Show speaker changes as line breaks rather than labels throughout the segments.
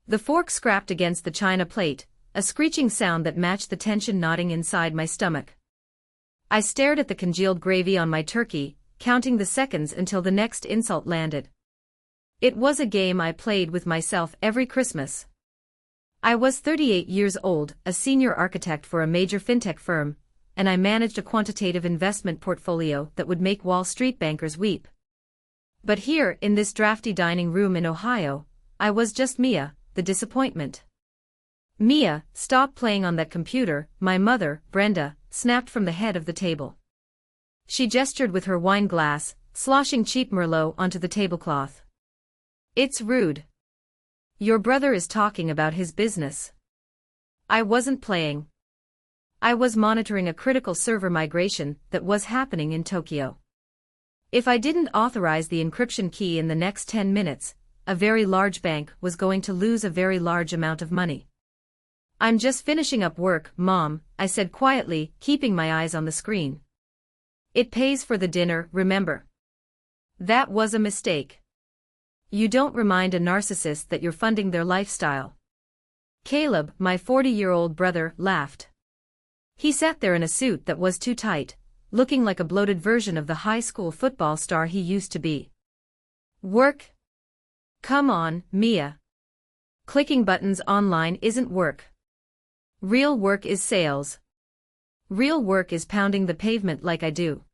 The fork scraped against the china plate, a screeching sound that matched the tension knotting inside my stomach. I stared at the congealed gravy on my turkey, counting the seconds until the next insult landed. It was a game I played with myself every Christmas. I was 38 years old, a senior architect for a major fintech firm, and I managed a quantitative investment portfolio that would make Wall Street bankers weep. But here, in this drafty dining room in Ohio, I was just Mia, the disappointment. "Mia, stop playing on that computer," my mother, Brenda, snapped from the head of the table. She gestured with her wine glass, sloshing cheap Merlot onto the tablecloth. "It's rude. Your brother is talking about his business." I wasn't playing. I was monitoring a critical server migration that was happening in Tokyo. If I didn't authorize the encryption key in the next 10 minutes, a very large bank was going to lose a very large amount of money. "I'm just finishing up work, Mom," I said quietly, keeping my eyes on the screen. "It pays for the dinner, remember." That was a mistake. You don't remind a narcissist that you're funding their lifestyle. Caleb, my 40-year-old brother, laughed. He sat there in a suit that was too tight, looking like a bloated version of the high school football star he used to be. "Work? Come on, Mia. Clicking buttons online isn't work. Real work is sales. Real work is pounding the pavement like I do."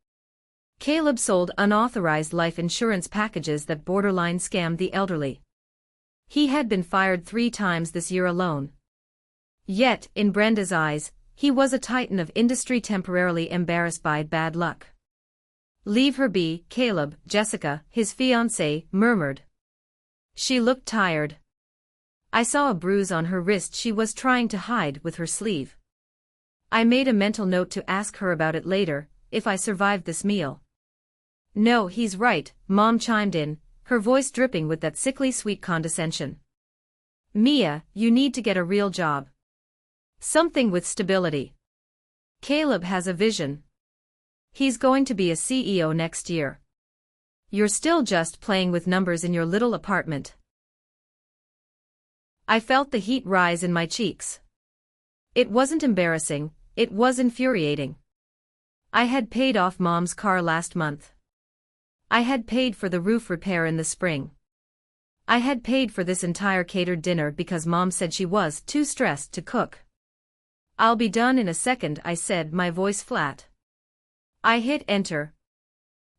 Caleb sold unauthorized life insurance packages that borderline scammed the elderly. He had been fired 3 times this year alone. Yet, in Brenda's eyes, he was a titan of industry temporarily embarrassed by bad luck. "Leave her be, Caleb," Jessica, his fiancée, murmured. She looked tired. I saw a bruise on her wrist she was trying to hide with her sleeve. I made a mental note to ask her about it later, if I survived this meal. "No, he's right," Mom chimed in, her voice dripping with that sickly sweet condescension. "Mia, you need to get a real job. Something with stability. Caleb has a vision. He's going to be a CEO next year. You're still just playing with numbers in your little apartment." I felt the heat rise in my cheeks. It wasn't embarrassing, it was infuriating. I had paid off Mom's car last month. I had paid for the roof repair in the spring. I had paid for this entire catered dinner because Mom said she was too stressed to cook. "I'll be done in a second," I said, my voice flat. I hit enter.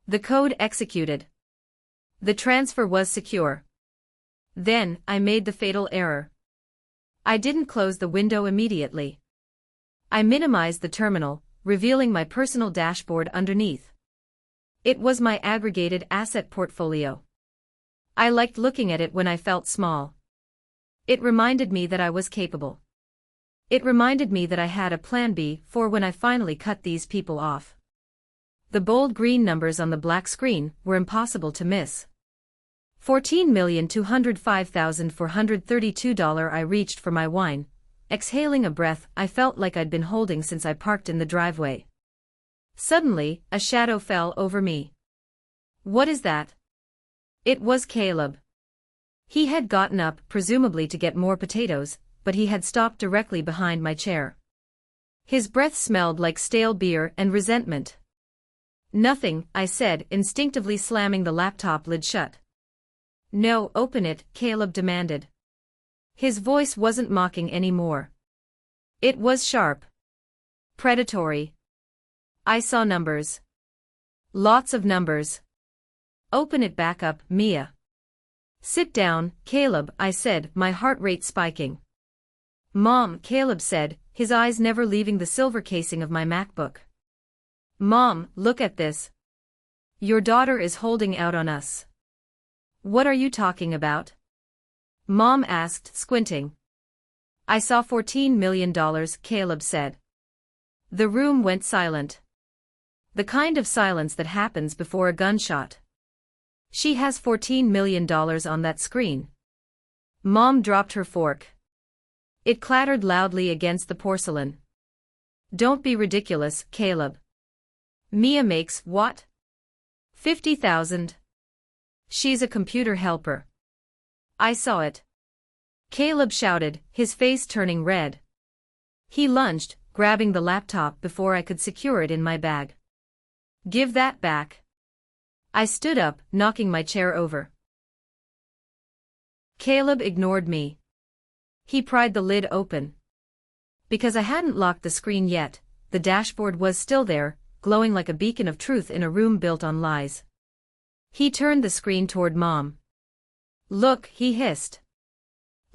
The code executed. The transfer was secure. Then, I made the fatal error. I didn't close the window immediately. I minimized the terminal, revealing my personal dashboard underneath. It was my aggregated asset portfolio. I liked looking at it when I felt small. It reminded me that I was capable. It reminded me that I had a plan B for when I finally cut these people off. The bold green numbers on the black screen were impossible to miss. $14,205,432. I reached for my wine, exhaling a breath I felt like I'd been holding since I parked in the driveway. Suddenly, a shadow fell over me. "What is that?" It was Caleb. He had gotten up, presumably to get more potatoes, but he had stopped directly behind my chair. His breath smelled like stale beer and resentment. "Nothing," I said, instinctively slamming the laptop lid shut. "No, open it," Caleb demanded. His voice wasn't mocking anymore. It was sharp. Predatory. I saw numbers. Lots of numbers. "Open it back up, Mia." "Sit down, Caleb," I said, my heart rate spiking. "Mom," Caleb said, his eyes never leaving the silver casing of my MacBook. "Mom, look at this. Your daughter is holding out on us." "What are you talking about?" Mom asked, squinting. "I saw $14 million, Caleb said. The room went silent. The kind of silence that happens before a gunshot. "She has $14 million on that screen." Mom dropped her fork. It clattered loudly against the porcelain. "Don't be ridiculous, Caleb. Mia makes what? 50,000. She's a computer helper. I saw it." Caleb shouted, his face turning red. He lunged, grabbing the laptop before I could secure it in my bag. Give that back. I stood up, knocking my chair over. Caleb ignored me. He pried the lid open. Because I hadn't locked the screen yet, the dashboard was still there, glowing like a beacon of truth in a room built on lies. He turned the screen toward Mom. Look, he hissed.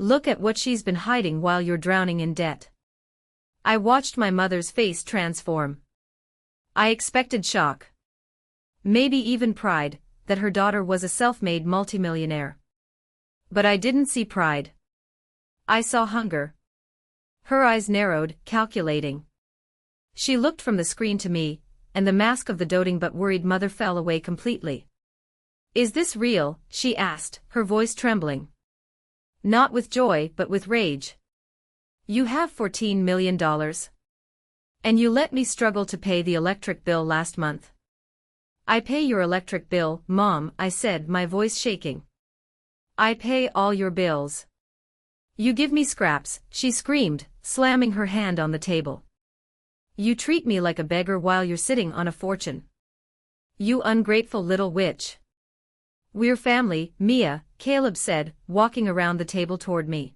Look at what she's been hiding while you're drowning in debt. I watched my mother's face transform. I expected shock. Maybe even pride, that her daughter was a self-made multimillionaire. But I didn't see pride. I saw hunger. Her eyes narrowed, calculating. She looked from the screen to me, and the mask of the doting but worried mother fell away completely. Is this real? She asked, her voice trembling. Not with joy, but with rage. You have $14 million. And you let me struggle to pay the electric bill last month. I pay your electric bill, Mom, I said, my voice shaking. I pay all your bills. You give me scraps, she screamed, slamming her hand on the table. You treat me like a beggar while you're sitting on a fortune. You ungrateful little witch. We're family, Mia, Caleb said, walking around the table toward me.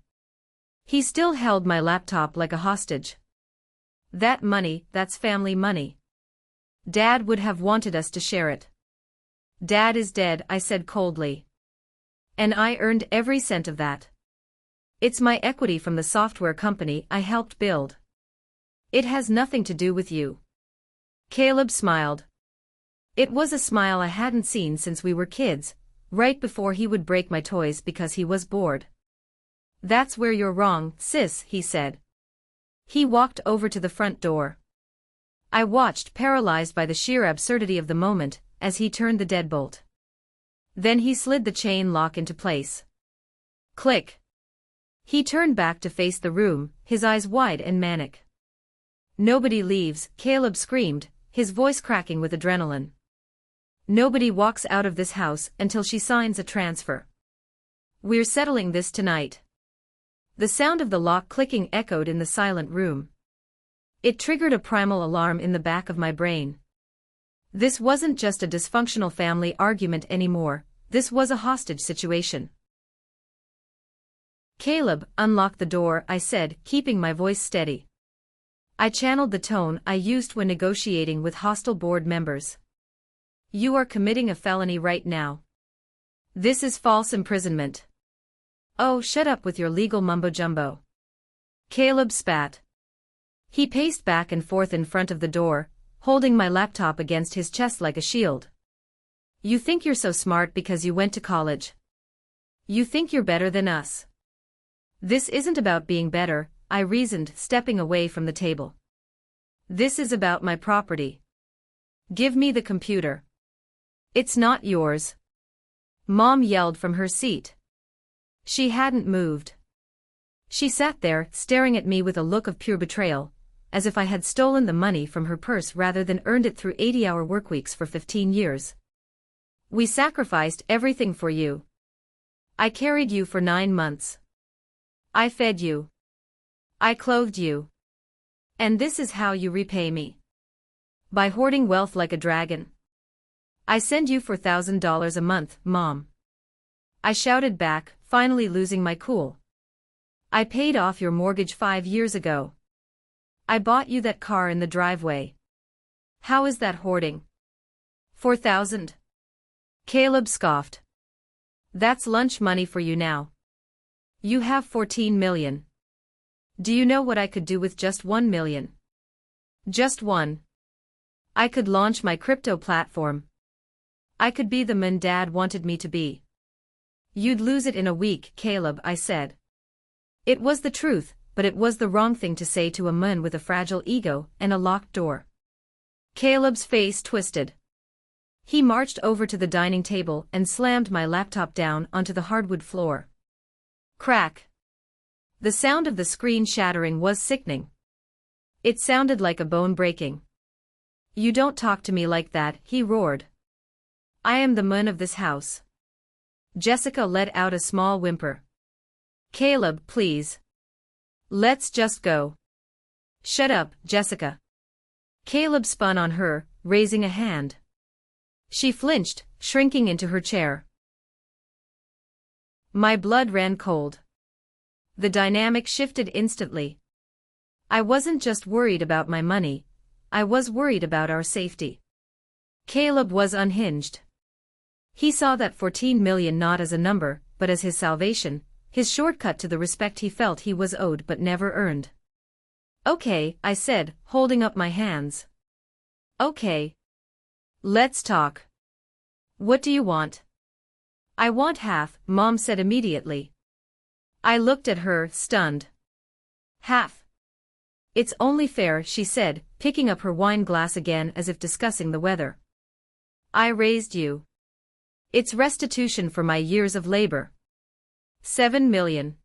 He still held my laptop like a hostage. That money, that's family money. Dad would have wanted us to share it. Dad is dead, I said coldly. And I earned every cent of that. It's my equity from the software company I helped build. It has nothing to do with you. Caleb smiled. It was a smile I hadn't seen since we were kids, right before he would break my toys because he was bored. That's where you're wrong, sis, he said. He walked over to the front door. I watched, paralyzed by the sheer absurdity of the moment, as he turned the deadbolt. Then he slid the chain lock into place. Click. He turned back to face the room, his eyes wide and manic. Nobody leaves, Caleb screamed, his voice cracking with adrenaline. Nobody walks out of this house until she signs a transfer. We're settling this tonight. The sound of the lock clicking echoed in the silent room. It triggered a primal alarm in the back of my brain. This wasn't just a dysfunctional family argument anymore, this was a hostage situation. Caleb, unlock the door, I said, keeping my voice steady. I channeled the tone I used when negotiating with hostile board members. You are committing a felony right now. This is false imprisonment. Oh, shut up with your legal mumbo-jumbo. Caleb spat. He paced back and forth in front of the door, holding my laptop against his chest like a shield. You think you're so smart because you went to college. You think you're better than us. This isn't about being better, I reasoned, stepping away from the table. This is about my property. Give me the computer. It's not yours. Mom yelled from her seat. She hadn't moved. She sat there, staring at me with a look of pure betrayal, as if I had stolen the money from her purse rather than earned it through 80-hour workweeks for 15 years. We sacrificed everything for you. I carried you for 9 months. I fed you. I clothed you. And this is how you repay me. By hoarding wealth like a dragon. I send you $4,000 a month, Mom. I shouted back, finally losing my cool. I paid off your mortgage 5 years ago. I bought you that car in the driveway. How is that hoarding? 4,000. Caleb scoffed. That's lunch money for you now. You have 14 million. Do you know what I could do with just 1 million? Just one. I could launch my crypto platform. I could be the man Dad wanted me to be. You'd lose it in a week, Caleb, I said. It was the truth, but it was the wrong thing to say to a man with a fragile ego and a locked door. Caleb's face twisted. He marched over to the dining table and slammed my laptop down onto the hardwood floor. Crack. The sound of the screen shattering was sickening. It sounded like a bone breaking. You don't talk to me like that, he roared. I am the man of this house. Jessica let out a small whimper. Caleb, please. Let's just go. Shut up, Jessica. Caleb spun on her, raising a hand. She flinched, shrinking into her chair. My blood ran cold. The dynamic shifted instantly. I wasn't just worried about my money, I was worried about our safety. Caleb was unhinged. He saw that 14 million not as a number, but as his salvation, his shortcut to the respect he felt he was owed but never earned. Okay, I said, holding up my hands. Okay. Let's talk. What do you want? I want half, Mom said immediately. I looked at her, stunned. Half. It's only fair, she said, picking up her wine glass again as if discussing the weather. I raised you. It's restitution for my years of labor. 7 million.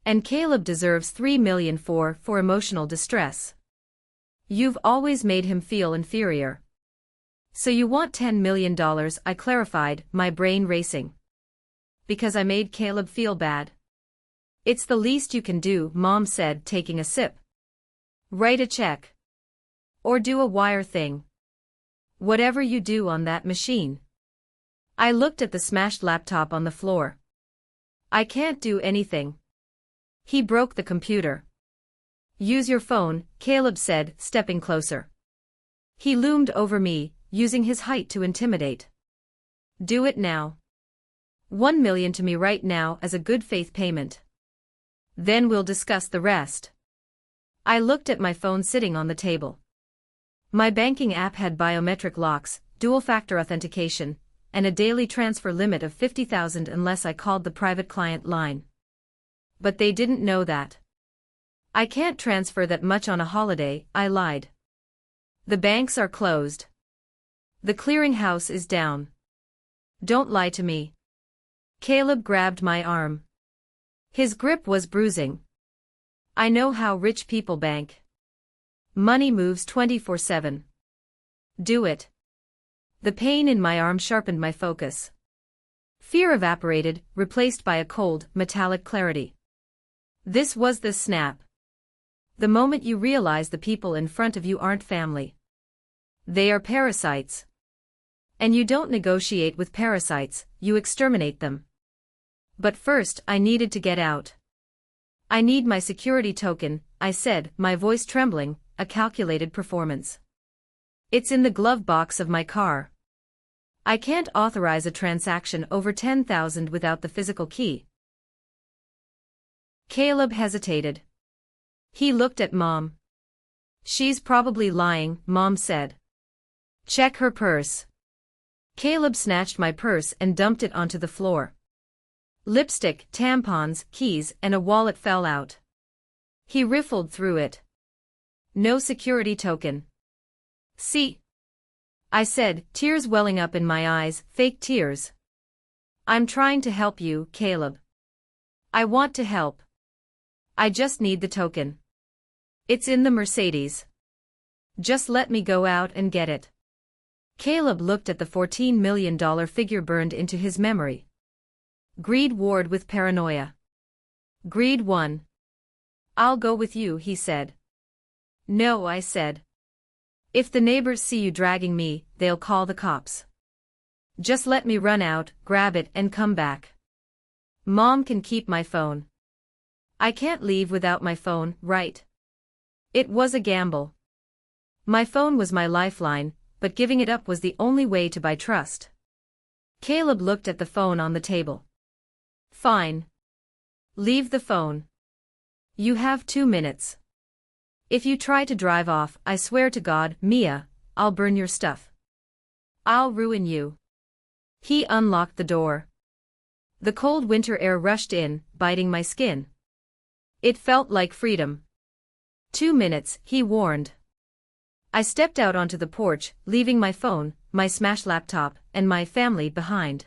And Caleb deserves 3 million for emotional distress. You've always made him feel inferior. So you want $10 million, I clarified, my brain racing. Because I made Caleb feel bad. It's the least you can do, Mom said, taking a sip. Write a check. Or do a wire thing. Whatever you do on that machine. I looked at the smashed laptop on the floor. I can't do anything. He broke the computer. Use your phone, Caleb said, stepping closer. He loomed over me, using his height to intimidate. Do it now. 1 million to me right now as a good faith payment. Then we'll discuss the rest. I looked at my phone sitting on the table. My banking app had biometric locks, dual-factor authentication, and a daily transfer limit of 50,000 unless I called the private client line. But they didn't know that. I can't transfer that much on a holiday, I lied. The banks are closed. The clearinghouse is down. Don't lie to me. Caleb grabbed my arm. His grip was bruising. I know how rich people bank. Money moves 24/7. Do it. The pain in my arm sharpened my focus. Fear evaporated, replaced by a cold, metallic clarity. This was the snap. The moment you realize the people in front of you aren't family. They are parasites. And you don't negotiate with parasites, you exterminate them. But first, I needed to get out. I need my security token, I said, my voice trembling, a calculated performance. It's in the glove box of my car. I can't authorize a transaction over 10,000 without the physical key. Caleb hesitated. He looked at Mom. She's probably lying, Mom said. Check her purse. Caleb snatched my purse and dumped it onto the floor. Lipstick, tampons, keys, and a wallet fell out. He riffled through it. No security token. See? I said, tears welling up in my eyes, fake tears. I'm trying to help you, Caleb. I want to help. I just need the token. It's in the Mercedes. Just let me go out and get it. Caleb looked at the $14 million figure burned into his memory. Greed warred with paranoia. Greed won. I'll go with you, he said. No, I said. If the neighbors see you dragging me, they'll call the cops. Just let me run out, grab it, and come back. Mom can keep my phone. I can't leave without my phone, right? It was a gamble. My phone was my lifeline, but giving it up was the only way to buy trust. Caleb looked at the phone on the table. Fine. Leave the phone. You have 2 minutes. If you try to drive off, I swear to God, Mia, I'll burn your stuff. I'll ruin you. He unlocked the door. The cold winter air rushed in, biting my skin. It felt like freedom. 2 minutes, he warned. I stepped out onto the porch, leaving my phone, my smashed laptop, and my family behind.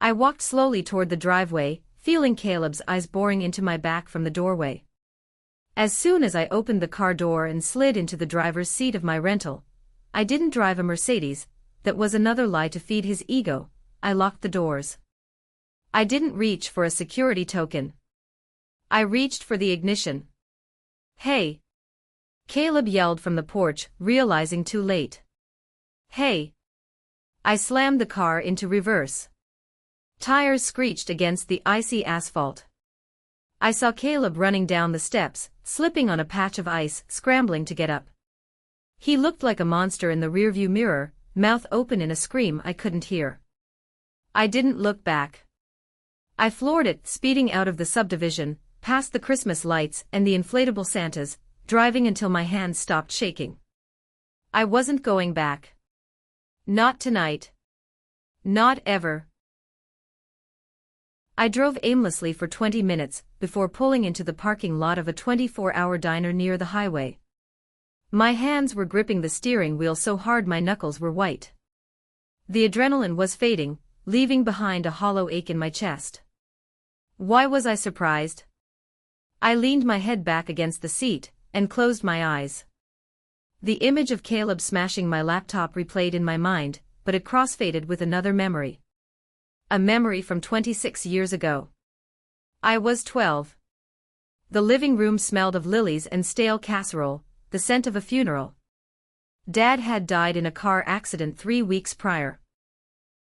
I walked slowly toward the driveway, feeling Caleb's eyes boring into my back from the doorway. As soon as I opened the car door and slid into the driver's seat of my rental, I didn't drive a Mercedes, that was another lie to feed his ego, I locked the doors. I didn't reach for a security token. I reached for the ignition. "Hey!" Caleb yelled from the porch, realizing too late. "Hey!" I slammed the car into reverse. Tires screeched against the icy asphalt. I saw Caleb running down the steps, slipping on a patch of ice, scrambling to get up. He looked like a monster in the rearview mirror, mouth open in a scream I couldn't hear. I didn't look back. I floored it, speeding out of the subdivision, past the Christmas lights and the inflatable Santas, driving until my hands stopped shaking. I wasn't going back. Not tonight. Not ever. I drove aimlessly for 20 minutes before pulling into the parking lot of a 24-hour diner near the highway. My hands were gripping the steering wheel so hard my knuckles were white. The adrenaline was fading, leaving behind a hollow ache in my chest. Why was I surprised? I leaned my head back against the seat and closed my eyes. The image of Caleb smashing my laptop replayed in my mind, but it crossfaded with another memory. A memory from 26 years ago. I was 12. The living room smelled of lilies and stale casserole, the scent of a funeral. Dad had died in a car accident 3 weeks prior.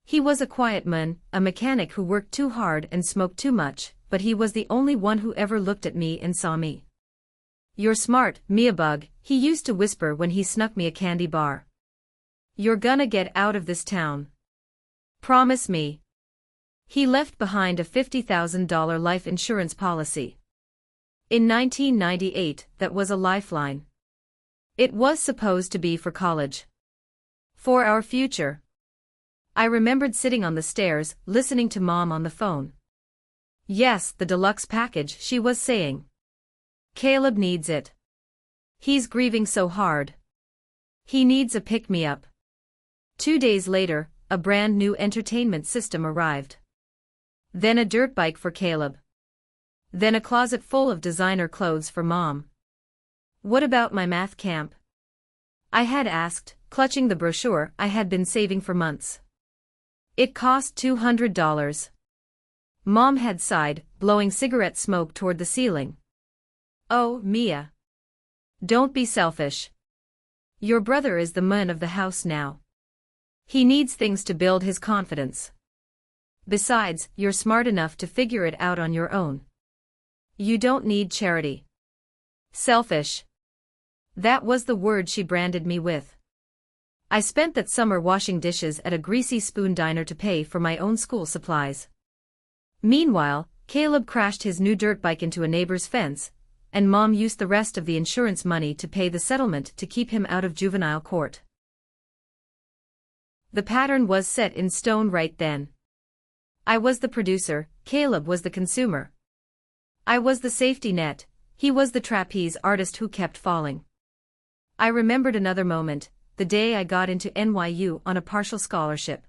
He was a quiet man, a mechanic who worked too hard and smoked too much, but he was the only one who ever looked at me and saw me. "You're smart, Mia Bug," he used to whisper when he snuck me a candy bar. "You're gonna get out of this town. Promise me." He left behind a $50,000 life insurance policy. In 1998, that was a lifeline. It was supposed to be for college. For our future. I remembered sitting on the stairs, listening to Mom on the phone. "Yes, the deluxe package," she was saying. "Caleb needs it. He's grieving so hard. He needs a pick-me-up." 2 days later, a brand new entertainment system arrived. Then a dirt bike for Caleb. Then a closet full of designer clothes for Mom. What about my math camp? I had asked, clutching the brochure I had been saving for months. It cost $200. Mom had sighed, blowing cigarette smoke toward the ceiling. "Oh, Mia. Don't be selfish. Your brother is the man of the house now. He needs things to build his confidence. Besides, you're smart enough to figure it out on your own. You don't need charity." Selfish. That was the word she branded me with. I spent that summer washing dishes at a greasy spoon diner to pay for my own school supplies. Meanwhile, Caleb crashed his new dirt bike into a neighbor's fence, and Mom used the rest of the insurance money to pay the settlement to keep him out of juvenile court. The pattern was set in stone right then. I was the producer, Caleb was the consumer. I was the safety net, he was the trapeze artist who kept falling. I remembered another moment, the day I got into NYU on a partial scholarship.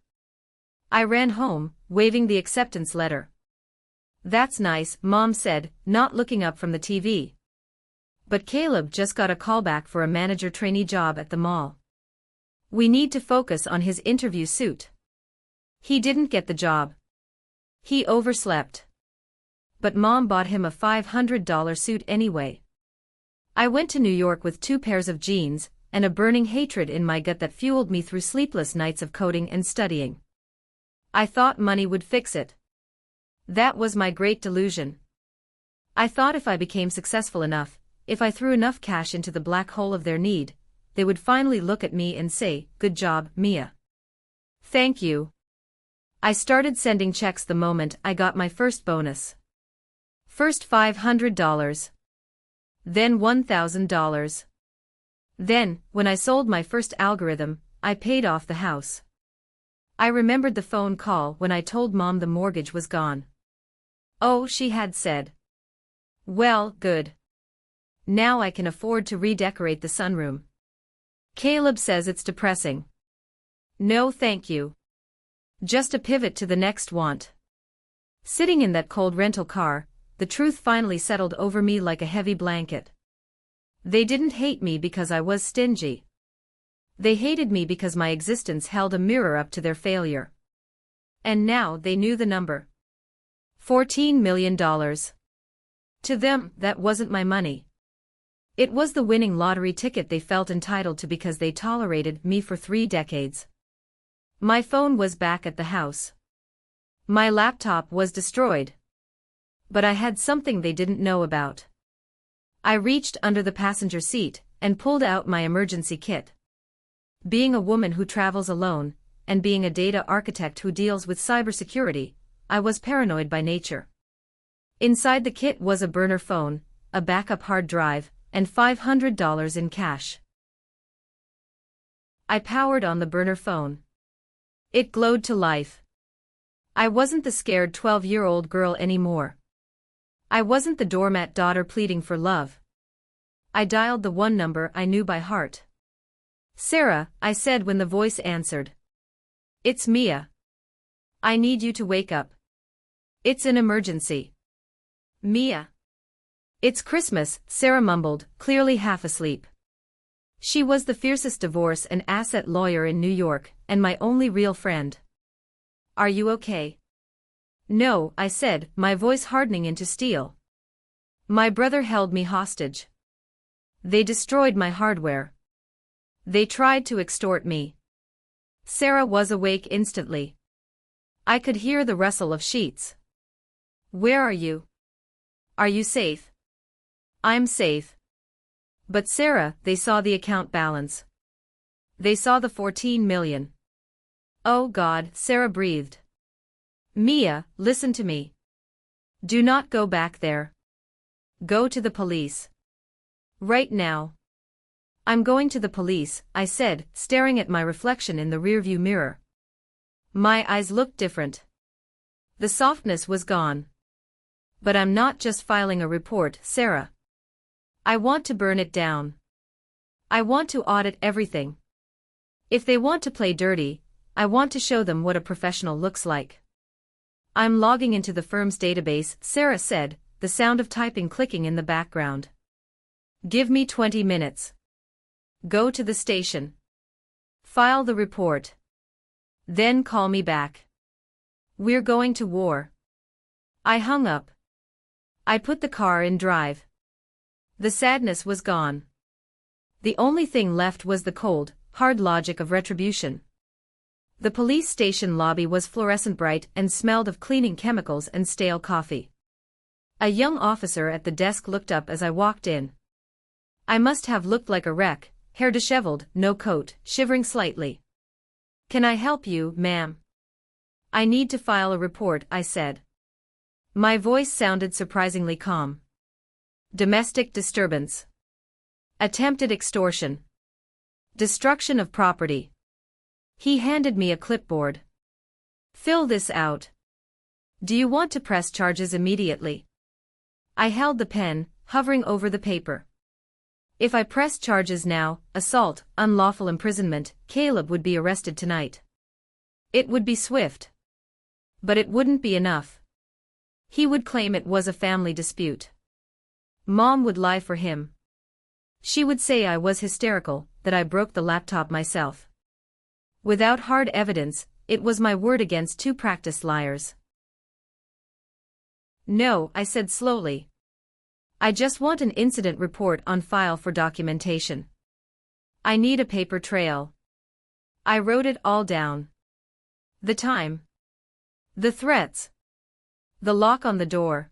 I ran home, waving the acceptance letter. "That's nice," Mom said, not looking up from the TV. "But Caleb just got a callback for a manager trainee job at the mall. We need to focus on his interview suit. He didn't get the job. He overslept. But Mom bought him a $500 suit anyway." I went to New York with 2 pairs of jeans, and a burning hatred in my gut that fueled me through sleepless nights of coding and studying. I thought money would fix it. That was my great delusion. I thought if I became successful enough, if I threw enough cash into the black hole of their need, they would finally look at me and say, "Good job, Mia. Thank you." I started sending checks the moment I got my first bonus. First $500. Then $1,000. Then, when I sold my first algorithm, I paid off the house. I remembered the phone call when I told Mom the mortgage was gone. "Oh," she had said. "Well, good. Now I can afford to redecorate the sunroom." "Caleb says it's depressing." "No thank you. Just a pivot to the next want." Sitting in that cold rental car, the truth finally settled over me like a heavy blanket. They didn't hate me because I was stingy. They hated me because my existence held a mirror up to their failure. And now they knew the number. $14 million. To them, that wasn't my money. It was the winning lottery ticket they felt entitled to because they tolerated me for 3 decades. My phone was back at the house. My laptop was destroyed. But I had something they didn't know about. I reached under the passenger seat and pulled out my emergency kit. Being a woman who travels alone, and being a data architect who deals with cybersecurity, I was paranoid by nature. Inside the kit was a burner phone, a backup hard drive, and $500 in cash. I powered on the burner phone. It glowed to life. I wasn't the scared 12-year-old girl anymore. I wasn't the doormat daughter pleading for love. I dialed the one number I knew by heart. "Sarah," I said when the voice answered. "It's Mia. I need you to wake up. It's an emergency." "Mia." "It's Christmas," Sarah mumbled, clearly half asleep. She was the fiercest divorce and asset lawyer in New York, and my only real friend. "Are you okay?" "No," I said, my voice hardening into steel. "My brother held me hostage. They destroyed my hardware. They tried to extort me." Sarah was awake instantly. I could hear the rustle of sheets. "Where are you? Are you safe?" "I'm safe." "But Sarah," they saw the account balance. They saw the 14 million. "Oh God," Sarah breathed. "Mia, listen to me. Do not go back there. Go to the police. Right now." "I'm going to the police," I said, staring at my reflection in the rearview mirror. My eyes looked different. The softness was gone. "But I'm not just filing a report, Sarah. I want to burn it down. I want to audit everything. If they want to play dirty, I want to show them what a professional looks like." "I'm logging into the firm's database," Sarah said, the sound of typing clicking in the background. "Give me 20 minutes. Go to the station. File the report. Then call me back. We're going to war." I hung up. I put the car in drive. The sadness was gone. The only thing left was the cold, hard logic of retribution. The police station lobby was fluorescent bright and smelled of cleaning chemicals and stale coffee. A young officer at the desk looked up as I walked in. I must have looked like a wreck, hair disheveled, no coat, shivering slightly. "Can I help you, ma'am?" "I need to file a report," I said. My voice sounded surprisingly calm. "Domestic disturbance. Attempted extortion. Destruction of property." He handed me a clipboard. "Fill this out. Do you want to press charges immediately?" I held the pen, hovering over the paper. If I pressed charges now, assault, unlawful imprisonment, Caleb would be arrested tonight. It would be swift. But it wouldn't be enough. He would claim it was a family dispute. Mom would lie for him. She would say I was hysterical, that I broke the laptop myself. Without hard evidence, it was my word against 2 practiced liars. "No," I said slowly. "I just want an incident report on file for documentation. I need a paper trail." I wrote it all down. The time. The threats. The lock on the door.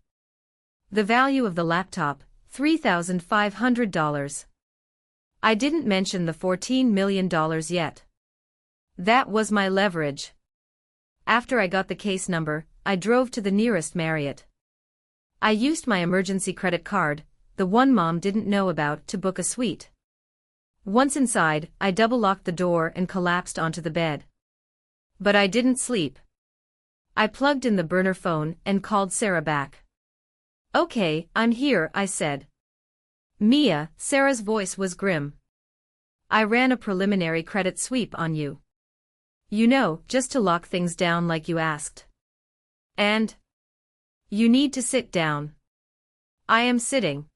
The value of the laptop, $3,500. I didn't mention the $14 million yet. That was my leverage. After I got the case number, I drove to the nearest Marriott. I used my emergency credit card, the one Mom didn't know about, to book a suite. Once inside, I double-locked the door and collapsed onto the bed. But I didn't sleep. I plugged in the burner phone and called Sarah back. "Okay, I'm here," I said. "Mia," Sarah's voice was grim. "I ran a preliminary credit sweep on you. You know, just to lock things down like you asked. And you need to sit down." "I am sitting.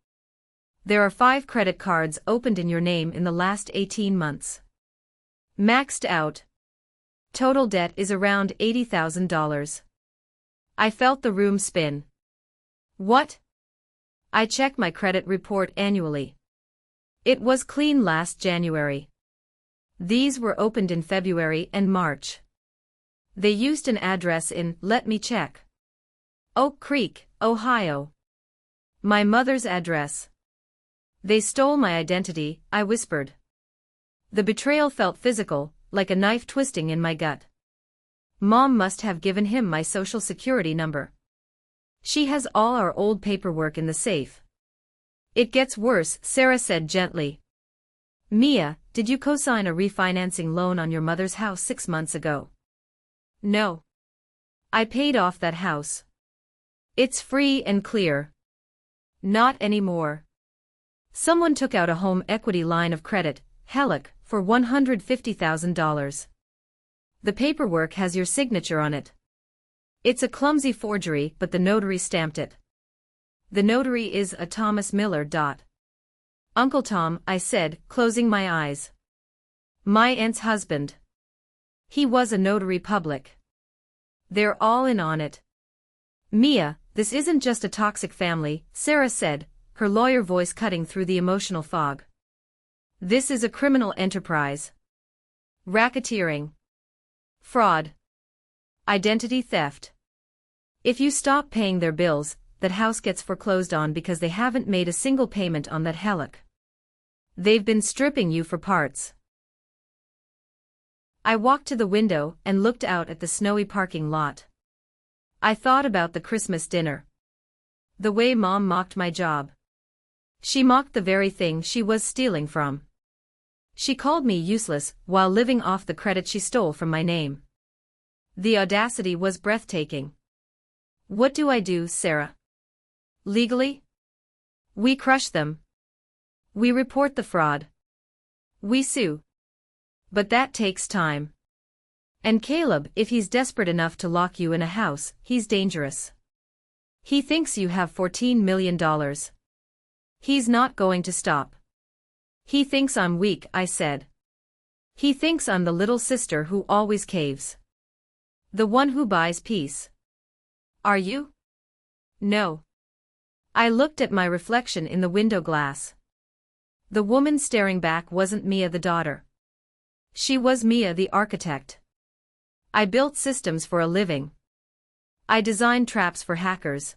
There are 5 credit cards opened in your name in the last 18 months. Maxed out. Total debt is around $80,000. I felt the room spin. "What?" I check my credit report annually. It was clean last January. These were opened in February and March. They used an address in, let me check. Oak Creek, Ohio. My mother's address. They stole my identity, I whispered. The betrayal felt physical, like a knife twisting in my gut. Mom must have given him my social security number. She has all our old paperwork in the safe. It gets worse, Sarah said gently. Mia, did you co-sign a refinancing loan on your mother's house 6 months ago? No. I paid off that house. It's free and clear. Not anymore. Someone took out a home equity line of credit, HELOC, for $150,000. The paperwork has your signature on it. It's a clumsy forgery, but the notary stamped it. The notary is a Thomas Miller. Uncle Tom, I said, closing my eyes. My aunt's husband. He was a notary public. They're all in on it. Mia, this isn't just a toxic family, Sarah said, her lawyer voice cutting through the emotional fog. This is a criminal enterprise. Racketeering. Fraud. Identity theft. If you stop paying their bills, that house gets foreclosed on because they haven't made a single payment on that HELOC. They've been stripping you for parts. I walked to the window and looked out at the snowy parking lot. I thought about the Christmas dinner. The way Mom mocked my job. She mocked the very thing she was stealing from. She called me useless while living off the credit she stole from my name. The audacity was breathtaking. What do I do, Sarah? Legally? We crush them. We report the fraud. We sue. But that takes time. And Caleb, if he's desperate enough to lock you in a house, he's dangerous. He thinks you have $14 million. He's not going to stop. He thinks I'm weak, I said. He thinks I'm the little sister who always caves. The one who buys peace. Are you? No. I looked at my reflection in the window glass. The woman staring back wasn't Mia the daughter. She was Mia the architect. I built systems for a living. I designed traps for hackers.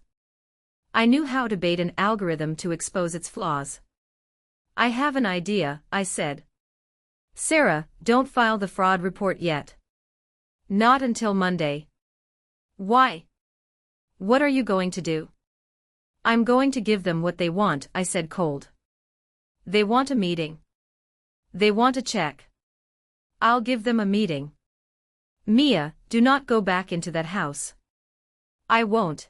I knew how to bait an algorithm to expose its flaws. I have an idea, I said. Sarah, don't file the fraud report yet. Not until Monday. Why? What are you going to do? I'm going to give them what they want, I said cold. They want a meeting. They want a check. I'll give them a meeting. Mia, do not go back into that house. I won't.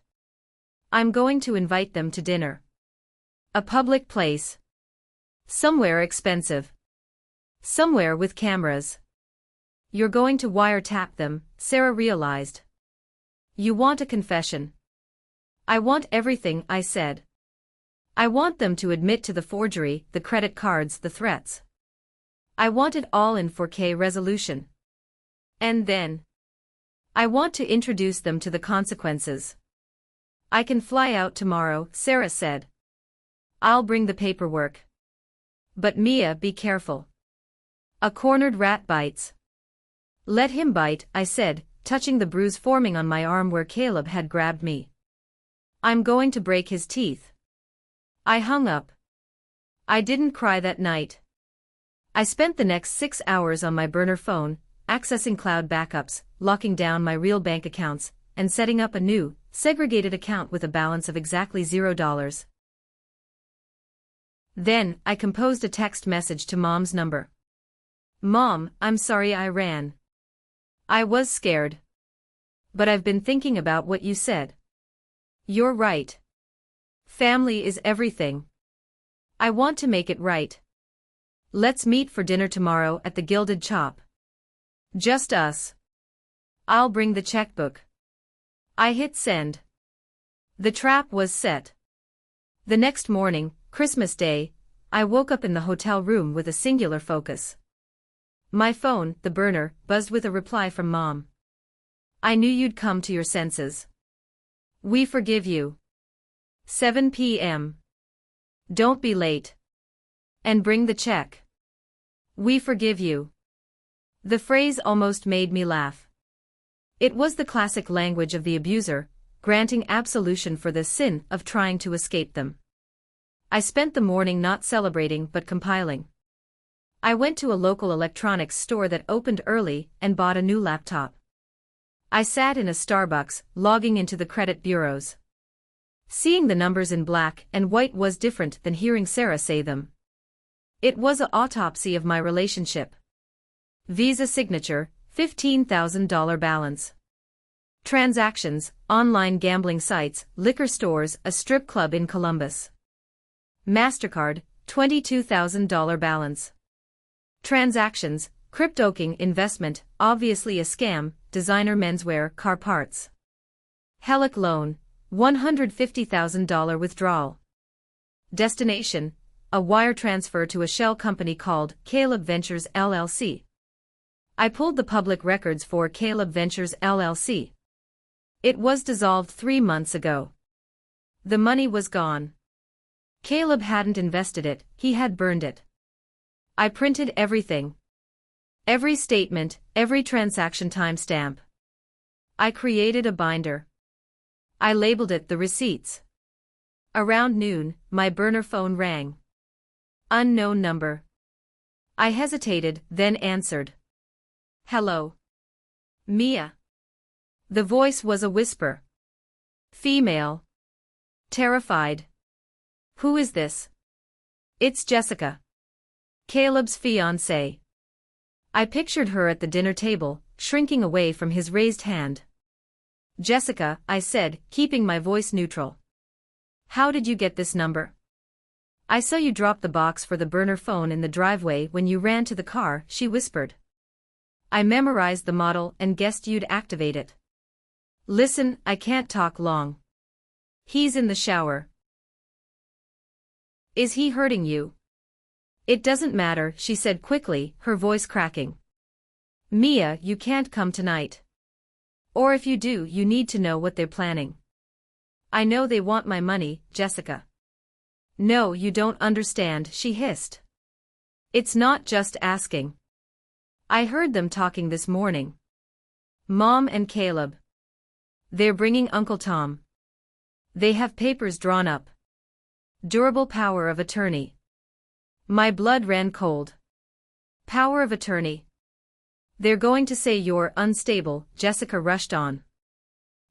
I'm going to invite them to dinner. A public place. Somewhere expensive. Somewhere with cameras. You're going to wiretap them, Sarah realized. You want a confession. I want everything, I said. I want them to admit to the forgery, the credit cards, the threats. I want it all in 4K resolution. And then, I want to introduce them to the consequences. I can fly out tomorrow, Sarah said. I'll bring the paperwork. But Mia, be careful. A cornered rat bites. Let him bite, I said, touching the bruise forming on my arm where Caleb had grabbed me. I'm going to break his teeth. I hung up. I didn't cry that night. I spent the next 6 hours on my burner phone, accessing cloud backups, locking down my real bank accounts, and setting up a new, segregated account with a balance of exactly $0. Then, I composed a text message to Mom's number. Mom, I'm sorry I ran. I was scared. But I've been thinking about what you said. You're right. Family is everything. I want to make it right. Let's meet for dinner tomorrow at the Gilded Chop. Just us. I'll bring the checkbook. I hit send. The trap was set. The next morning, Christmas Day, I woke up in the hotel room with a singular focus. My phone, the burner, buzzed with a reply from Mom. I knew you'd come to your senses. We forgive you. 7 p.m. Don't be late. And bring the check. We forgive you. The phrase almost made me laugh. It was the classic language of the abuser, granting absolution for the sin of trying to escape them. I spent the morning not celebrating but compiling. I went to a local electronics store that opened early and bought a new laptop. I sat in a Starbucks, logging into the credit bureaus. Seeing the numbers in black and white was different than hearing Sarah say them. It was an autopsy of my relationship. Visa signature, $15,000 balance. Transactions, online gambling sites, liquor stores, a strip club in Columbus. MasterCard, $22,000 balance. Transactions, cryptoking investment, obviously a scam, designer menswear, car parts. Helic loan, $150,000 withdrawal. Destination, a wire transfer to a shell company called Caleb Ventures LLC. I pulled the public records for Caleb Ventures LLC. It was dissolved 3 months ago. The money was gone. Caleb hadn't invested it, he had burned it. I printed everything. Every statement, every transaction timestamp. I created a binder. I labeled it the receipts. Around noon, my burner phone rang. Unknown number. I hesitated, then answered. Hello. Mia. The voice was a whisper. Female. Terrified. Who is this? It's Jessica. Caleb's fiancée. I pictured her at the dinner table, shrinking away from his raised hand. Jessica, I said, keeping my voice neutral. How did you get this number? I saw you drop the box for the burner phone in the driveway when you ran to the car, she whispered. I memorized the model and guessed you'd activate it. Listen, I can't talk long. He's in the shower. Is he hurting you? It doesn't matter, she said quickly, her voice cracking. Mia, you can't come tonight. Or if you do, you need to know what they're planning. I know they want my money, Jessica. No, you don't understand, she hissed. It's not just asking. I heard them talking this morning. Mom and Caleb. They're bringing Uncle Tom. They have papers drawn up. Durable power of attorney. My blood ran cold. Power of attorney. They're going to say you're unstable, Jessica rushed on.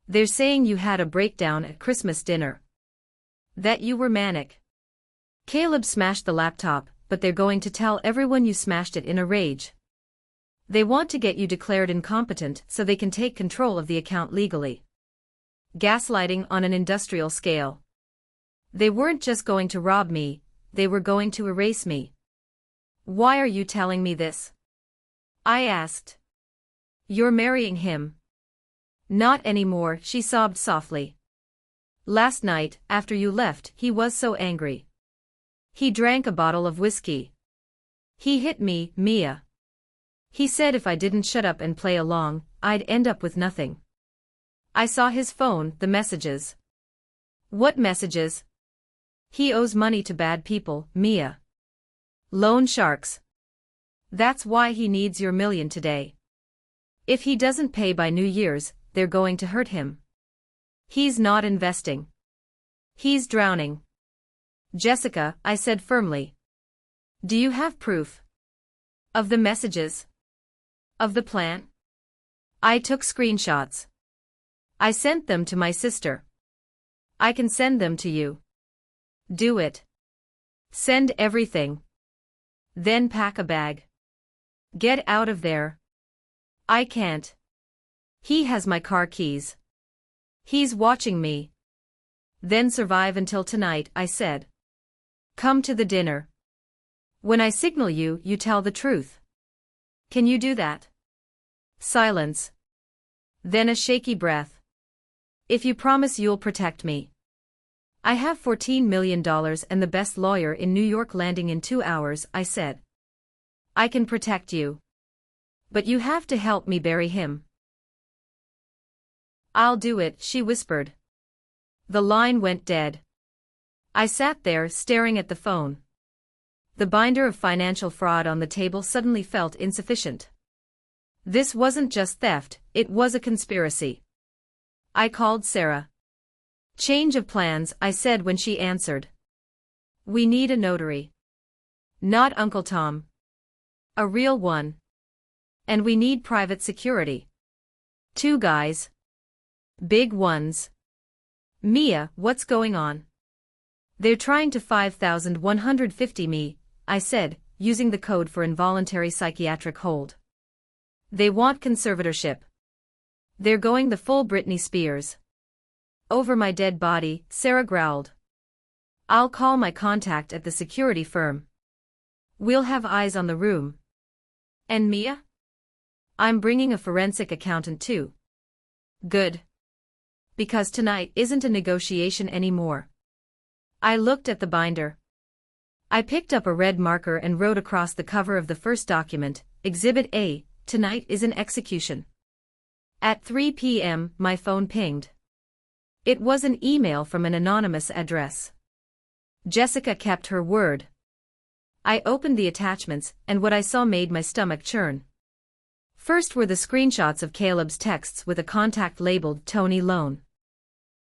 They're saying you had a breakdown at Christmas dinner. That you were manic. Caleb smashed the laptop, but they're going to tell everyone you smashed it in a rage. They want to get you declared incompetent so they can take control of the account legally. Gaslighting on an industrial scale. They weren't just going to rob me, they were going to erase me. Why are you telling me this? I asked. You're marrying him. Not anymore, she sobbed softly. Last night, after you left, he was so angry. He drank a bottle of whiskey. He hit me, Mia. He said if I didn't shut up and play along, I'd end up with nothing. I saw his phone, the messages. What messages? He owes money to bad people, Mia. Loan sharks. That's why he needs your $1 million today. If he doesn't pay by New Year's, they're going to hurt him. He's not investing. He's drowning. Jessica, I said firmly. Do you have proof? Of the messages? Of the plan? I took screenshots. I sent them to my sister. I can send them to you. Do it. Send everything. Then pack a bag. Get out of there. I can't. He has my car keys. He's watching me. Then survive until tonight, I said. Come to the dinner. When I signal you, you tell the truth. Can you do that? Silence. Then a shaky breath. If you promise you'll protect me. I have $14 million and the best lawyer in New York landing in 2 hours, I said. I can protect you. But you have to help me bury him. I'll do it, she whispered. The line went dead. I sat there, staring at the phone. The binder of financial fraud on the table suddenly felt insufficient. This wasn't just theft, it was a conspiracy. I called Sarah. "Change of plans," I said when she answered. "We need a notary. Not Uncle Tom. A real one. And we need private security. 2 guys. Big ones." "Mia, what's going on?" "They're trying to 5,150 me," I said, using the code for involuntary psychiatric hold. "They want conservatorship. They're going the full Britney Spears." "Over my dead body," Sarah growled. "I'll call my contact at the security firm. We'll have eyes on the room." "And Mia?" "I'm bringing a forensic accountant too." "Good. Because tonight isn't a negotiation anymore." I looked at the binder. I picked up a red marker and wrote across the cover of the first document, Exhibit A, "Tonight is an execution." At 3 p.m., my phone pinged. It was an email from an anonymous address. Jessica kept her word. I opened the attachments, and what I saw made my stomach churn. First were the screenshots of Caleb's texts with a contact labeled Tony Loan.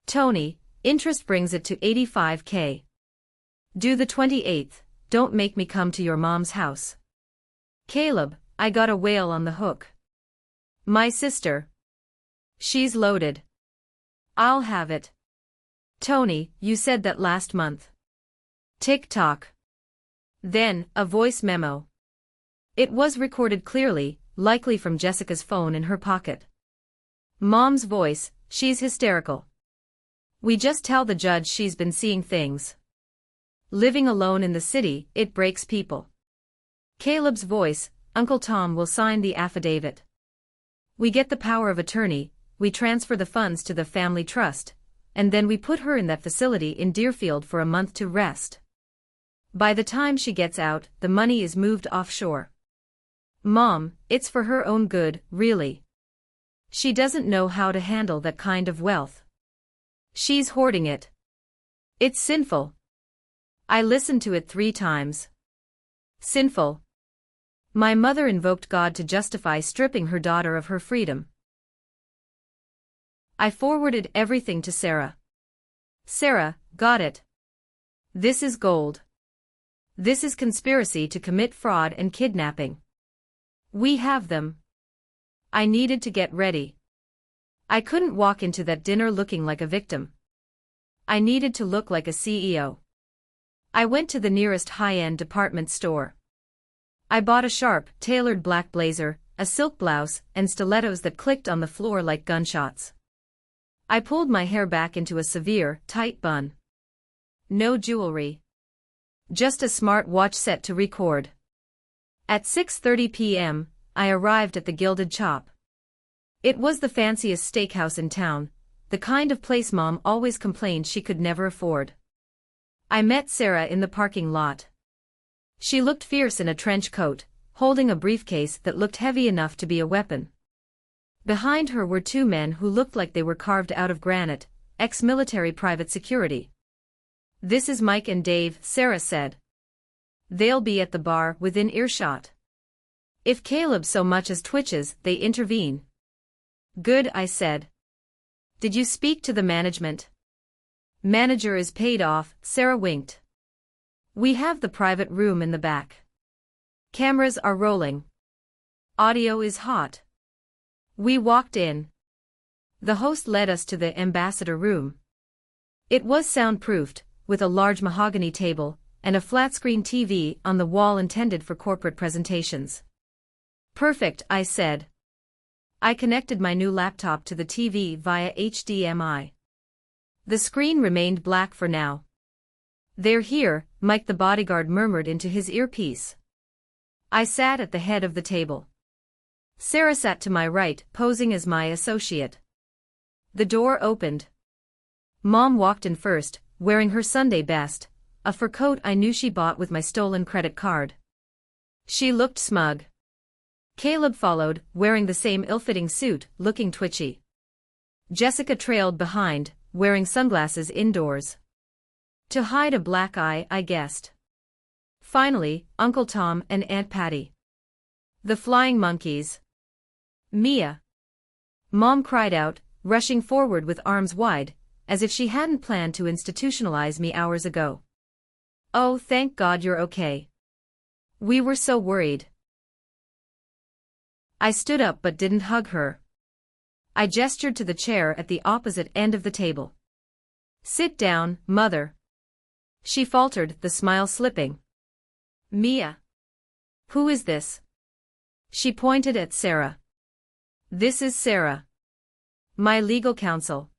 "Tony, interest brings it to 85K. Due the 28th, don't make me come to your mom's house." "Caleb, I got a whale on the hook. My sister. She's loaded. I'll have it." "Tony, you said that last month." Tick-tock. Then, a voice memo. It was recorded clearly, likely from Jessica's phone in her pocket. Mom's voice, "She's hysterical. We just tell the judge she's been seeing things. Living alone in the city, it breaks people." Caleb's voice, "Uncle Tom will sign the affidavit. We get the power of attorney, we transfer the funds to the family trust, and then we put her in that facility in Deerfield for a month to rest. By the time she gets out, the money is moved offshore. Mom, it's for her own good, really. She doesn't know how to handle that kind of wealth. She's hoarding it. It's sinful." I listened to it 3 times. Sinful. My mother invoked God to justify stripping her daughter of her freedom. I forwarded everything to Sarah. "Sarah, got it. This is gold. This is conspiracy to commit fraud and kidnapping. We have them." I needed to get ready. I couldn't walk into that dinner looking like a victim. I needed to look like a CEO. I went to the nearest high-end department store. I bought a sharp, tailored black blazer, a silk blouse, and stilettos that clicked on the floor like gunshots. I pulled my hair back into a severe, tight bun. No jewelry. Just a smart watch set to record. At 6:30 p.m., I arrived at the Gilded Chop. It was the fanciest steakhouse in town, the kind of place Mom always complained she could never afford. I met Sarah in the parking lot. She looked fierce in a trench coat, holding a briefcase that looked heavy enough to be a weapon. Behind her were 2 men who looked like they were carved out of granite, ex-military private security. "This is Mike and Dave," Sarah said. "They'll be at the bar within earshot. If Caleb so much as twitches, they intervene." "Good," I said. "Did you speak to the management?" "Manager is paid off," Sarah winked. "We have the private room in the back. Cameras are rolling. Audio is hot." We walked in. The host led us to the ambassador room. It was soundproofed, with a large mahogany table, and a flat-screen TV on the wall intended for corporate presentations. "Perfect," I said. I connected my new laptop to the TV via HDMI. The screen remained black for now. "They're here," Mike the bodyguard murmured into his earpiece. I sat at the head of the table. Sarah sat to my right, posing as my associate. The door opened. Mom walked in first, wearing her Sunday best, a fur coat I knew she bought with my stolen credit card. She looked smug. Caleb followed, wearing the same ill-fitting suit, looking twitchy. Jessica trailed behind, wearing sunglasses indoors. To hide a black eye, I guessed. Finally, Uncle Tom and Aunt Patty. The flying monkeys. Mia! Mom cried out, rushing forward with arms wide, as if she hadn't planned to institutionalize me hours ago. Oh, thank God you're okay. We were so worried. I stood up but didn't hug her. I gestured to the chair at the opposite end of the table. Sit down, Mother. She faltered, the smile slipping. Mia. Who is this? She pointed at Sarah. This is Sarah. My legal counsel.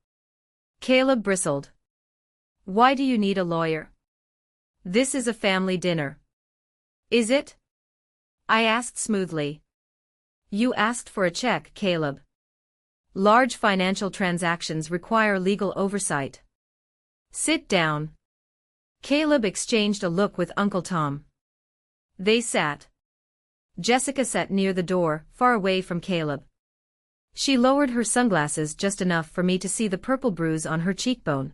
Caleb bristled. Why do you need a lawyer? This is a family dinner. Is it? I asked smoothly. You asked for a check, Caleb. Large financial transactions require legal oversight. Sit down. Caleb exchanged a look with Uncle Tom. They sat. Jessica sat near the door, far away from Caleb. She lowered her sunglasses just enough for me to see the purple bruise on her cheekbone.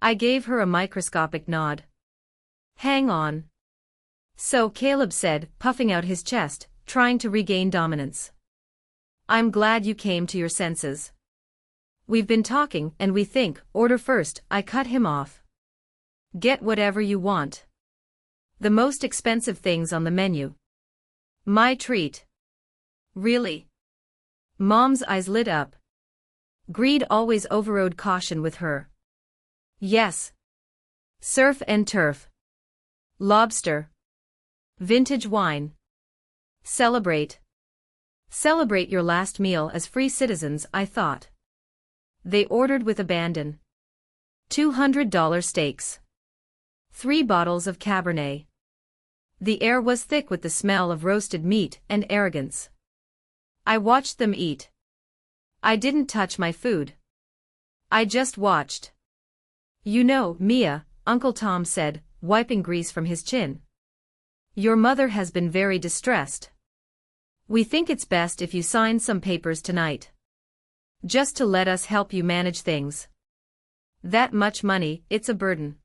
I gave her a microscopic nod. Hang on. So Caleb said, puffing out his chest, trying to regain dominance. I'm glad you came to your senses. We've been talking and we think, order first, I cut him off. Get whatever you want. The most expensive things on the menu. My treat. Really? Mom's eyes lit up. Greed always overrode caution with her. Yes. Surf and turf. Lobster. Vintage wine. Celebrate. Celebrate your last meal as free citizens, I thought. They ordered with abandon. $200 steaks. 3 bottles of Cabernet. The air was thick with the smell of roasted meat and arrogance. I watched them eat. I didn't touch my food. I just watched. You know, Mia, Uncle Tom said, wiping grease from his chin. Your mother has been very distressed. We think it's best if you sign some papers tonight. Just to let us help you manage things. That much money, it's a burden.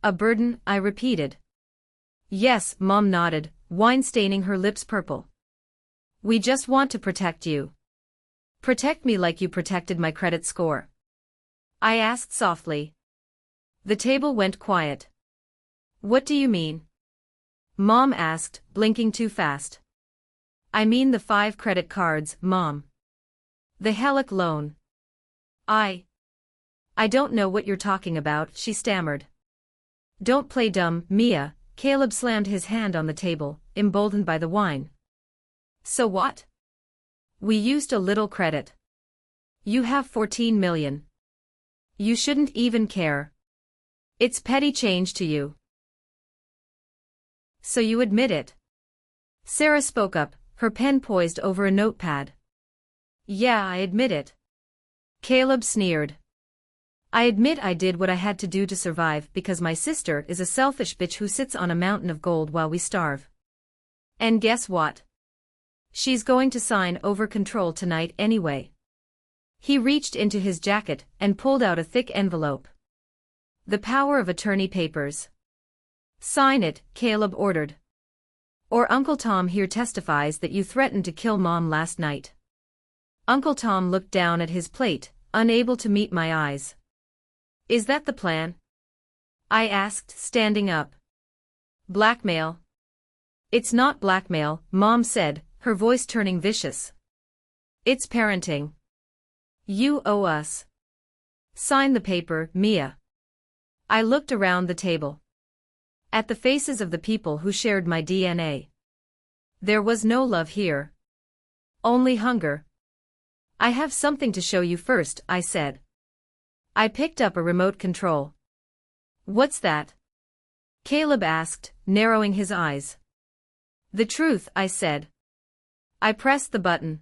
A burden, I repeated. Yes, Mom nodded, wine staining her lips purple. We just want to protect you. Protect me like you protected my credit score. I asked softly. The table went quiet. What do you mean? Mom asked, blinking too fast. I mean the 5 credit cards, Mom. The Helic loan. I don't know what you're talking about, she stammered. Don't play dumb, Mia. Caleb slammed his hand on the table, emboldened by the wine. So what? We used a little credit. You have 14 million. You shouldn't even care. It's petty change to you. So you admit it? Sarah spoke up, her pen poised over a notepad. Yeah, I admit it. Caleb sneered. I admit I did what I had to do to survive because my sister is a selfish bitch who sits on a mountain of gold while we starve. And guess what? She's going to sign over control tonight anyway. He reached into his jacket and pulled out a thick envelope. The power of attorney papers. Sign it, Caleb ordered. Or Uncle Tom here testifies that you threatened to kill Mom last night. Uncle Tom looked down at his plate, unable to meet my eyes. Is that the plan? I asked, standing up. Blackmail. It's not blackmail, Mom said, her voice turning vicious. It's parenting. You owe us. Sign the paper, Mia. I looked around the table. At the faces of the people who shared my DNA. There was no love here. Only hunger. I have something to show you first, I said. I picked up a remote control. What's that? Caleb asked, narrowing his eyes. The truth, I said. I pressed the button.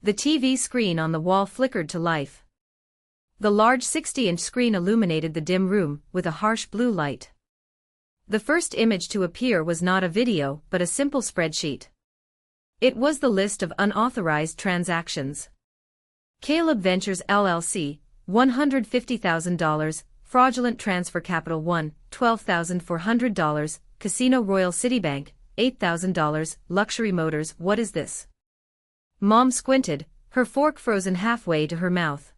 The TV screen on the wall flickered to life. The large 60-inch screen illuminated the dim room with a harsh blue light. The first image to appear was not a video but a simple spreadsheet. It was the list of unauthorized transactions. Caleb Ventures LLC, $150,000, fraudulent transfer capital 1, $12,400, Casino Royal Citibank, $8,000, luxury motors, what is this? Mom squinted, her fork frozen halfway to her mouth.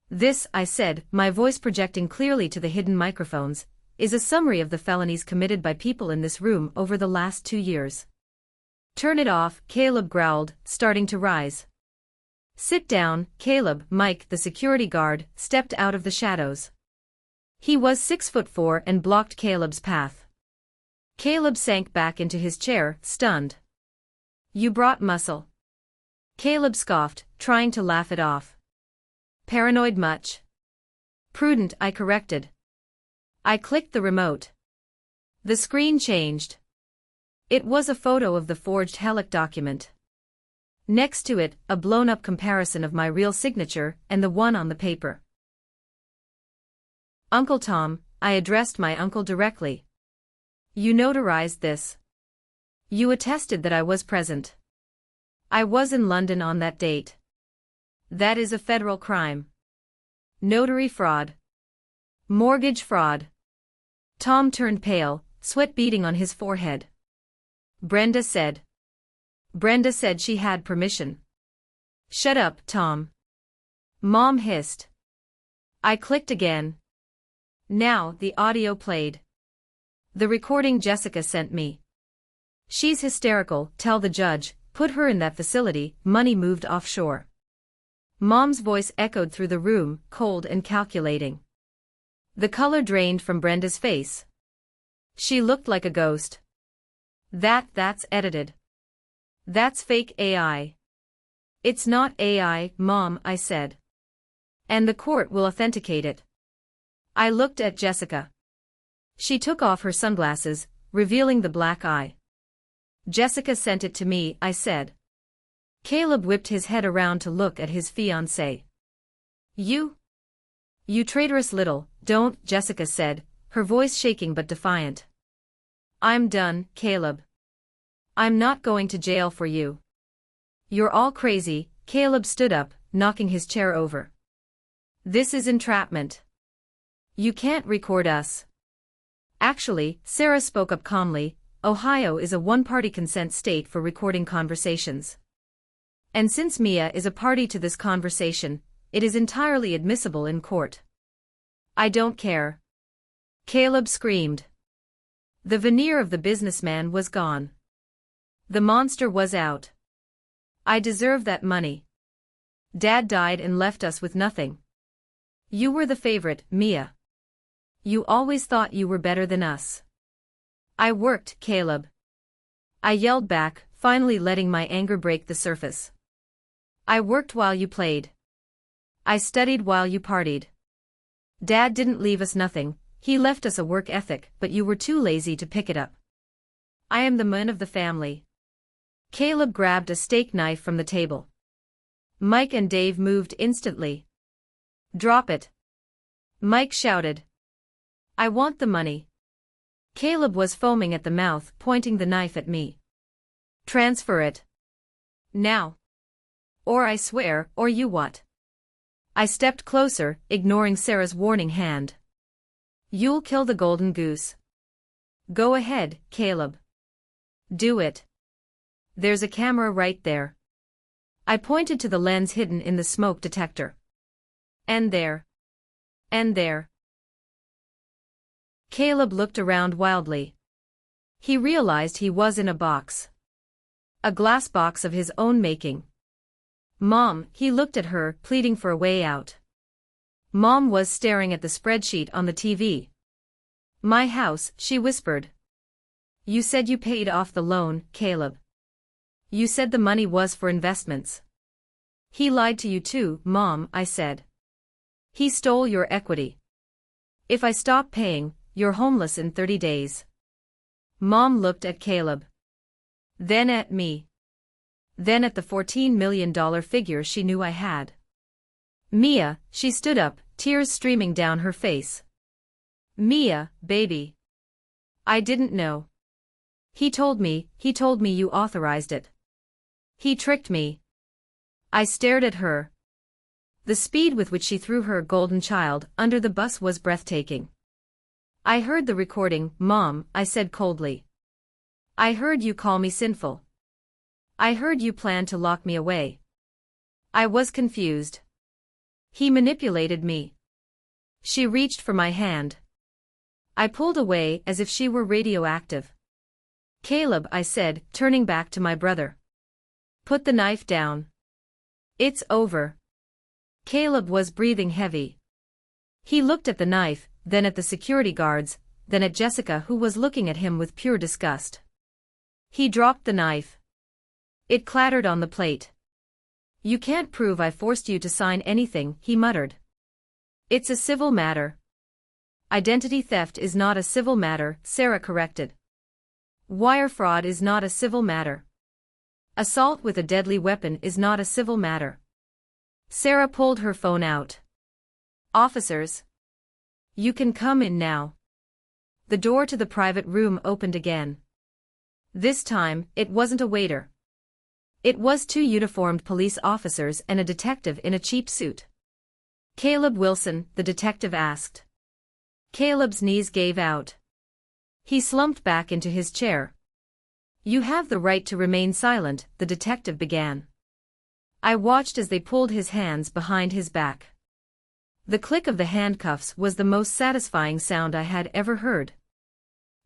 This, I said, my voice projecting clearly to the hidden microphones, is a summary of the felonies committed by people in this room over the last 2 years. Turn it off, Caleb growled, starting to rise. Sit down, Caleb. Mike, the security guard, stepped out of the shadows. He was 6'4" and blocked Caleb's path. Caleb sank back into his chair, stunned. You brought muscle. Caleb scoffed, trying to laugh it off. Paranoid much? Prudent, I corrected. I clicked the remote. The screen changed. It was a photo of the forged Helic document. Next to it, a blown-up comparison of my real signature and the one on the paper. Uncle Tom, I addressed my uncle directly. You notarized this. You attested that I was present. I was in London on that date. That is a federal crime. Notary fraud. Mortgage fraud. Tom turned pale, sweat beading on his forehead. Brenda said. Brenda said she had permission. Shut up, Tom. Mom hissed. I clicked again. Now, the audio played. The recording Jessica sent me. She's hysterical, tell the judge, put her in that facility, money moved offshore. Mom's voice echoed through the room, cold and calculating. The color drained from Brenda's face. She looked like a ghost. That's edited. That's fake AI. It's not AI, Mom, I said. And the court will authenticate it. I looked at Jessica. She took off her sunglasses, revealing the black eye. Jessica sent it to me, I said. Caleb whipped his head around to look at his fiancée. You traitorous little, don't, Jessica said, her voice shaking but defiant. I'm done, Caleb. I'm not going to jail for you. You're all crazy, Caleb stood up, knocking his chair over. This is entrapment. You can't record us. Actually, Sarah spoke up calmly, Ohio is a one-party consent state for recording conversations. And since Mia is a party to this conversation, it is entirely admissible in court. I don't care. Caleb screamed. The veneer of the businessman was gone. The monster was out. I deserve that money. Dad died and left us with nothing. You were the favorite, Mia. You always thought you were better than us. I worked, Caleb. I yelled back, finally letting my anger break the surface. I worked while you played. I studied while you partied. Dad didn't leave us nothing, he left us a work ethic, but you were too lazy to pick it up. I am the man of the family. Caleb grabbed a steak knife from the table. Mike and Dave moved instantly. Drop it. Mike shouted. I want the money. Caleb was foaming at the mouth, pointing the knife at me. Transfer it. Now. Or I swear, or you what? I stepped closer, ignoring Sarah's warning hand. You'll kill the golden goose. Go ahead, Caleb. Do it. There's a camera right there. I pointed to the lens hidden in the smoke detector. And there. And there. Caleb looked around wildly. He realized he was in a box. A glass box of his own making. Mom, he looked at her, pleading for a way out. Mom was staring at the spreadsheet on the TV. My house, she whispered. You said you paid off the loan, Caleb. You said the money was for investments. He lied to you too, Mom, I said. He stole your equity. If I stop paying, you're homeless in 30 days. Mom looked at Caleb. Then at me. Then at the $14 million figure she knew I had. Mia, she stood up, tears streaming down her face. Mia, baby. I didn't know. He told me you authorized it. He tricked me. I stared at her. The speed with which she threw her golden child under the bus was breathtaking. I heard the recording, Mom, I said coldly. I heard you call me sinful. I heard you plan to lock me away. I was confused. He manipulated me. She reached for my hand. I pulled away as if she were radioactive. Caleb, I said, turning back to my brother. Put the knife down. It's over. Caleb was breathing heavy. He looked at the knife, then at the security guards, then at Jessica, who was looking at him with pure disgust. He dropped the knife. It clattered on the plate. You can't prove I forced you to sign anything, he muttered. It's a civil matter. Identity theft is not a civil matter, Sarah corrected. Wire fraud is not a civil matter. Assault with a deadly weapon is not a civil matter. Sarah pulled her phone out. Officers. You can come in now. The door to the private room opened again. This time, it wasn't a waiter. It was two uniformed police officers and a detective in a cheap suit. Caleb Wilson, the detective asked. Caleb's knees gave out. He slumped back into his chair. You have the right to remain silent, the detective began. I watched as they pulled his hands behind his back. The click of the handcuffs was the most satisfying sound I had ever heard.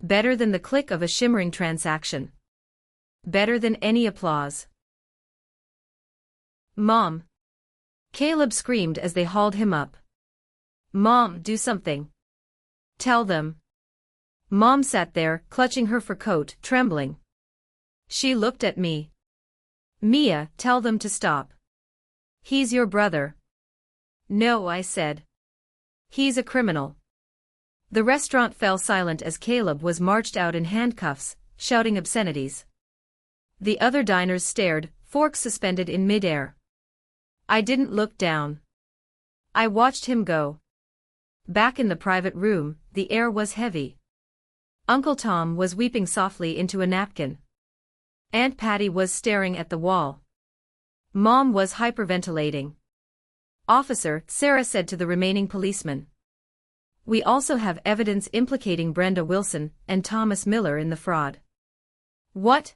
Better than the click of a shimmering transaction. Better than any applause. Mom! Caleb screamed as they hauled him up. Mom, do something. Tell them. Mom sat there, clutching her fur coat, trembling. She looked at me. Mia, tell them to stop. He's your brother. No, I said. He's a criminal. The restaurant fell silent as Caleb was marched out in handcuffs, shouting obscenities. The other diners stared, forks suspended in midair. I didn't look down. I watched him go. Back in the private room, the air was heavy. Uncle Tom was weeping softly into a napkin. Aunt Patty was staring at the wall. Mom was hyperventilating. Officer, Sarah said to the remaining policeman. We also have evidence implicating Brenda Wilson and Thomas Miller in the fraud. What?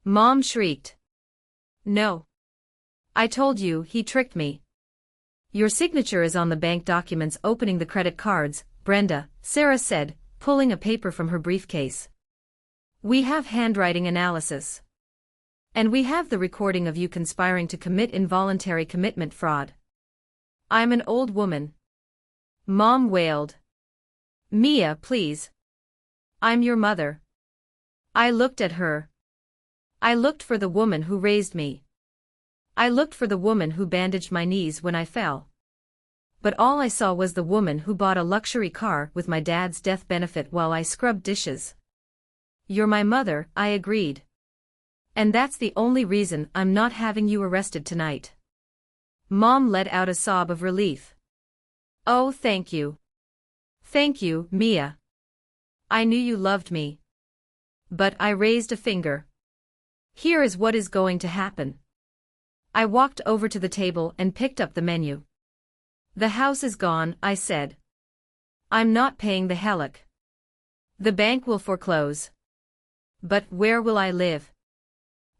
Mom shrieked. No. I told you, he tricked me. Your signature is on the bank documents opening the credit cards, Brenda, Sarah said, pulling a paper from her briefcase. We have handwriting analysis. And we have the recording of you conspiring to commit involuntary commitment fraud. I'm an old woman. Mom wailed. Mia, please. I'm your mother. I looked at her. I looked for the woman who raised me. I looked for the woman who bandaged my knees when I fell. But all I saw was the woman who bought a luxury car with my dad's death benefit while I scrubbed dishes. You're my mother, I agreed. And that's the only reason I'm not having you arrested tonight. Mom let out a sob of relief. Oh, thank you. Thank you, Mia. I knew you loved me. But I raised a finger. Here is what is going to happen. I walked over to the table and picked up the menu. The house is gone, I said. I'm not paying the hellick. The bank will foreclose. But where will I live?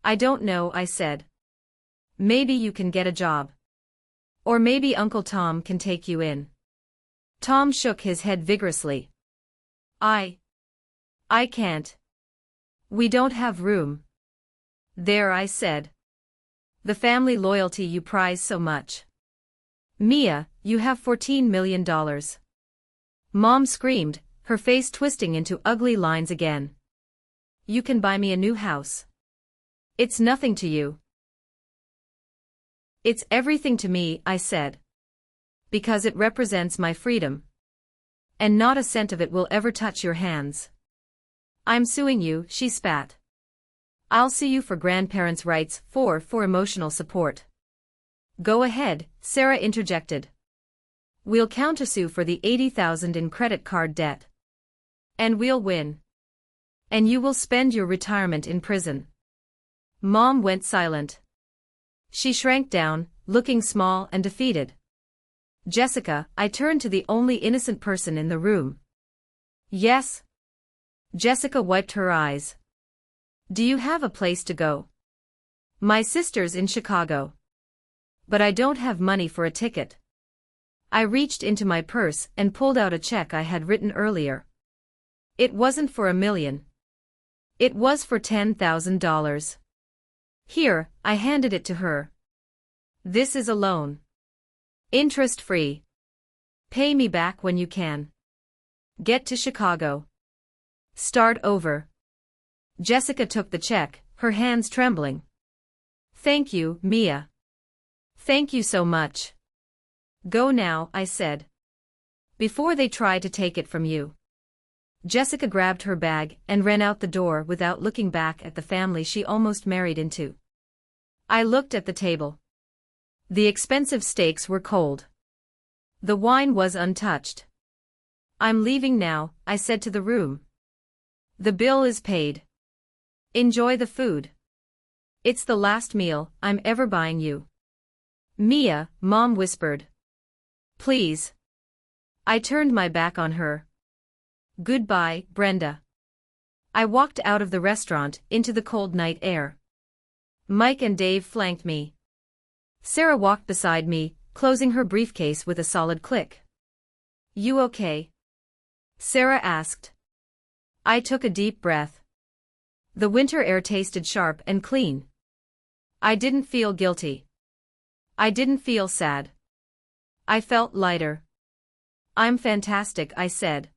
I don't know, I said. Maybe you can get a job. Or maybe Uncle Tom can take you in. Tom shook his head vigorously. I can't. We don't have room. There, I said. The family loyalty you prize so much. Mia, you have $14 million. Mom screamed, her face twisting into ugly lines again. You can buy me a new house. It's nothing to you. It's everything to me, I said. Because it represents my freedom. And not a cent of it will ever touch your hands. I'm suing you, she spat. I'll sue you for grandparents' rights, for emotional support. Go ahead, Sarah interjected. We'll countersue for the $80,000 in credit card debt. And we'll win. And you will spend your retirement in prison. Mom went silent. She shrank down, looking small and defeated. Jessica, I turned to the only innocent person in the room. Yes? Jessica wiped her eyes. Do you have a place to go? My sister's in Chicago. But I don't have money for a ticket. I reached into my purse and pulled out a check I had written earlier. It wasn't for $1 million. It was for $10,000. Here, I handed it to her. This is a loan. Interest-free. Pay me back when you can. Get to Chicago. Start over. Jessica took the check, her hands trembling. Thank you, Mia. Thank you so much. Go now, I said. Before they try to take it from you. Jessica grabbed her bag and ran out the door without looking back at the family she almost married into. I looked at the table. The expensive steaks were cold. The wine was untouched. I'm leaving now, I said to the room. The bill is paid. Enjoy the food. It's the last meal I'm ever buying you. Mia, Mom whispered. Please. I turned my back on her. Goodbye, Brenda. I walked out of the restaurant into the cold night air. Mike and Dave flanked me. Sarah walked beside me, closing her briefcase with a solid click. You okay? Sarah asked. I took a deep breath. The winter air tasted sharp and clean. I didn't feel guilty. I didn't feel sad. I felt lighter. I'm fantastic, I said.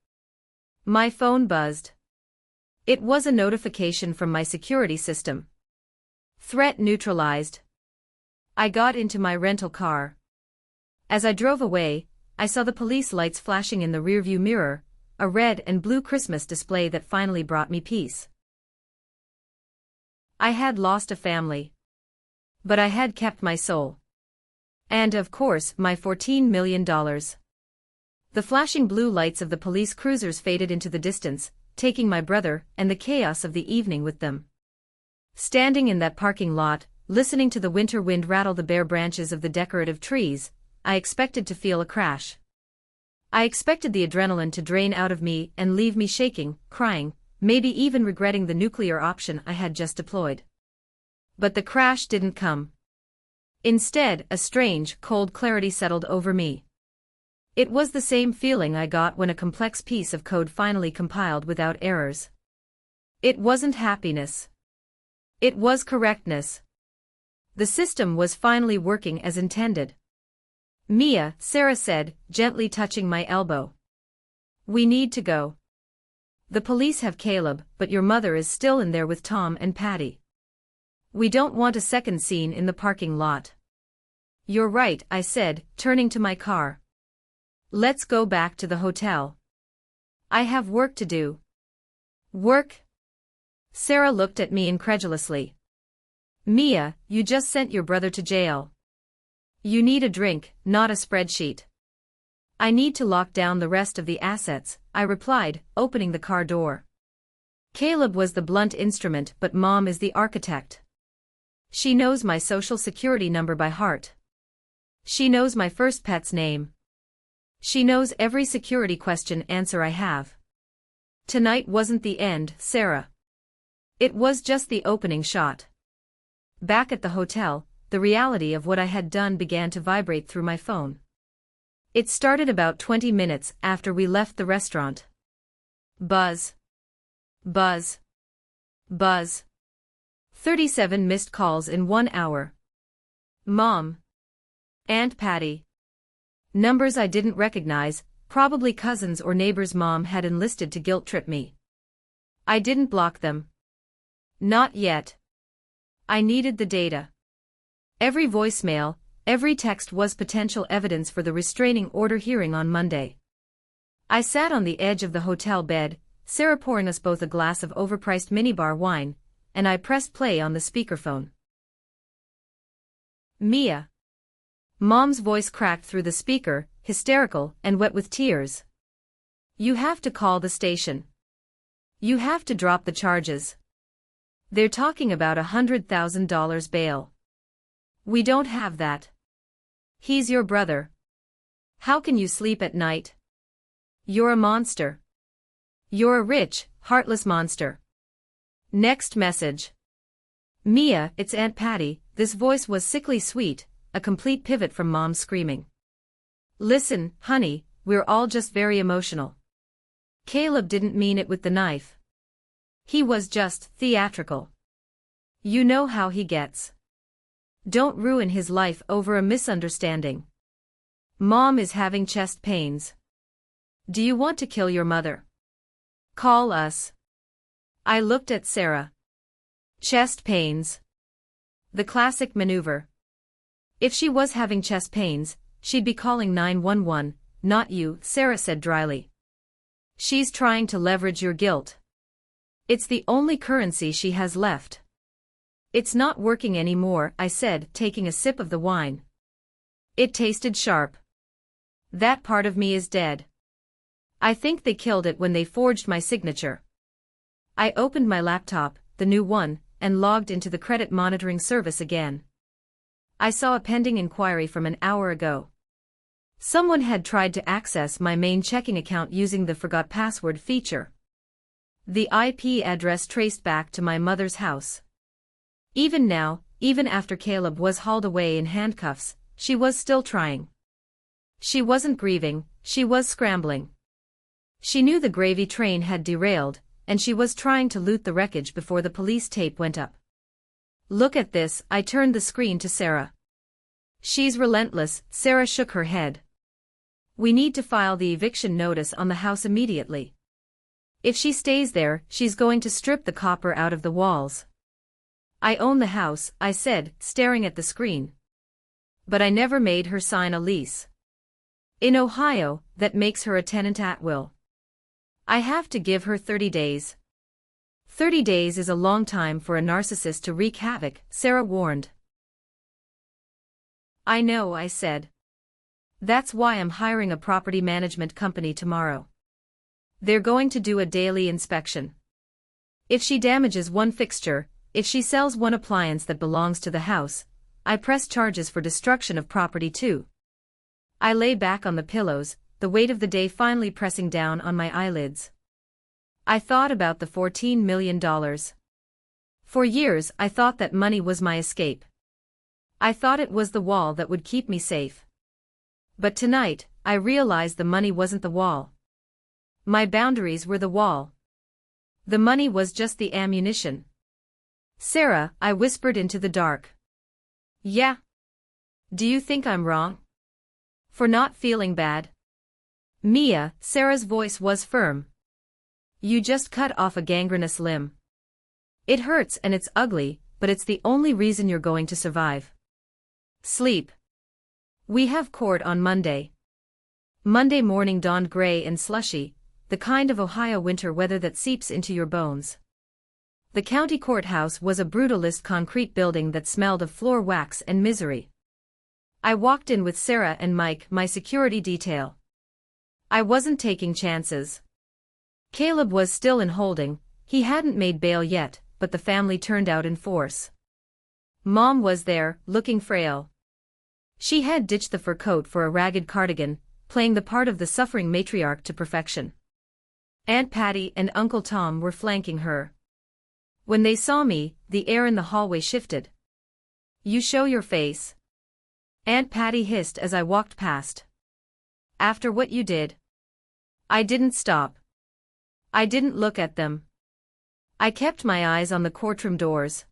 My phone buzzed. It was a notification from my security system. Threat neutralized. I got into my rental car. As I drove away, I saw the police lights flashing in the rearview mirror, a red and blue Christmas display that finally brought me peace. I had lost a family. But I had kept my soul. And of course, my $14 million. The flashing blue lights of the police cruisers faded into the distance, taking my brother and the chaos of the evening with them. Standing in that parking lot, listening to the winter wind rattle the bare branches of the decorative trees, I expected to feel a crash. I expected the adrenaline to drain out of me and leave me shaking, crying, maybe even regretting the nuclear option I had just deployed. But the crash didn't come. Instead, a strange, cold clarity settled over me. It was the same feeling I got when a complex piece of code finally compiled without errors. It wasn't happiness. It was correctness. The system was finally working as intended. Mia, Sarah said, gently touching my elbow. We need to go. The police have Caleb, but your mother is still in there with Tom and Patty. We don't want a second scene in the parking lot. You're right, I said, turning to my car. Let's go back to the hotel. I have work to do. Work? Sarah looked at me incredulously. Mia, you just sent your brother to jail. You need a drink, not a spreadsheet. I need to lock down the rest of the assets, I replied, opening the car door. Caleb was the blunt instrument, but Mom is the architect. She knows my social security number by heart. She knows my first pet's name. She knows every security question answer I have. Tonight wasn't the end, Sarah. It was just the opening shot. Back at the hotel, the reality of what I had done began to vibrate through my phone. It started about 20 minutes after we left the restaurant. Buzz. Buzz. Buzz. 37 missed calls in 1 hour. Mom. Aunt Patty. Numbers I didn't recognize, probably cousins or neighbors Mom had enlisted to guilt-trip me. I didn't block them. Not yet. I needed the data. Every voicemail, every text was potential evidence for the restraining order hearing on Monday. I sat on the edge of the hotel bed, Sarah pouring us both a glass of overpriced minibar wine, and I pressed play on the speakerphone. Mia. Mom's voice cracked through the speaker, hysterical and wet with tears. You have to call the station. You have to drop the charges. They're talking about $100,000 bail. We don't have that. He's your brother. How can you sleep at night? You're a monster. You're a rich, heartless monster. Next message. Mia, it's Aunt Patty. This voice was sickly sweet, a complete pivot from Mom's screaming. Listen, honey, we're all just very emotional. Caleb didn't mean it with the knife. He was just theatrical. You know how he gets. Don't ruin his life over a misunderstanding. Mom is having chest pains. Do you want to kill your mother? Call us. I looked at Sarah. Chest pains. The classic maneuver. If she was having chest pains, she'd be calling 911, not you, Sarah said dryly. She's trying to leverage your guilt. It's the only currency she has left. It's not working anymore, I said, taking a sip of the wine. It tasted sharp. That part of me is dead. I think they killed it when they forged my signature. I opened my laptop, the new one, and logged into the credit monitoring service again. I saw a pending inquiry from an hour ago. Someone had tried to access my main checking account using the forgot password feature. The IP address traced back to my mother's house. Even now, even after Caleb was hauled away in handcuffs, she was still trying. She wasn't grieving, she was scrambling. She knew the gravy train had derailed, and she was trying to loot the wreckage before the police tape went up. Look at this, I turned the screen to Sarah. She's relentless, Sarah shook her head. We need to file the eviction notice on the house immediately. If she stays there, she's going to strip the copper out of the walls. I own the house, I said, staring at the screen. But I never made her sign a lease. In Ohio, that makes her a tenant at will. I have to give her 30 days. 30 days is a long time for a narcissist to wreak havoc, Sarah warned. I know, I said. That's why I'm hiring a property management company tomorrow. They're going to do a daily inspection. If she damages one fixture, if she sells one appliance that belongs to the house, I press charges for destruction of property too. I lay back on the pillows, the weight of the day finally pressing down on my eyelids. I thought about the $14 million. For years I thought that money was my escape. I thought it was the wall that would keep me safe. But tonight, I realized the money wasn't the wall. My boundaries were the wall. The money was just the ammunition. Sarah, I whispered into the dark. Yeah. Do you think I'm wrong? For not feeling bad? Mia, Sarah's voice was firm. You just cut off a gangrenous limb. It hurts and it's ugly, but it's the only reason you're going to survive. Sleep. We have court on Monday. Monday morning dawned gray and slushy, the kind of Ohio winter weather that seeps into your bones. The county courthouse was a brutalist concrete building that smelled of floor wax and misery. I walked in with Sarah and Mike, my security detail. I wasn't taking chances. Caleb was still in holding, he hadn't made bail yet, but the family turned out in force. Mom was there, looking frail. She had ditched the fur coat for a ragged cardigan, playing the part of the suffering matriarch to perfection. Aunt Patty and Uncle Tom were flanking her. When they saw me, the air in the hallway shifted. You show your face. Aunt Patty hissed as I walked past. After what you did. I didn't stop. I didn't look at them. I kept my eyes on the courtroom doors.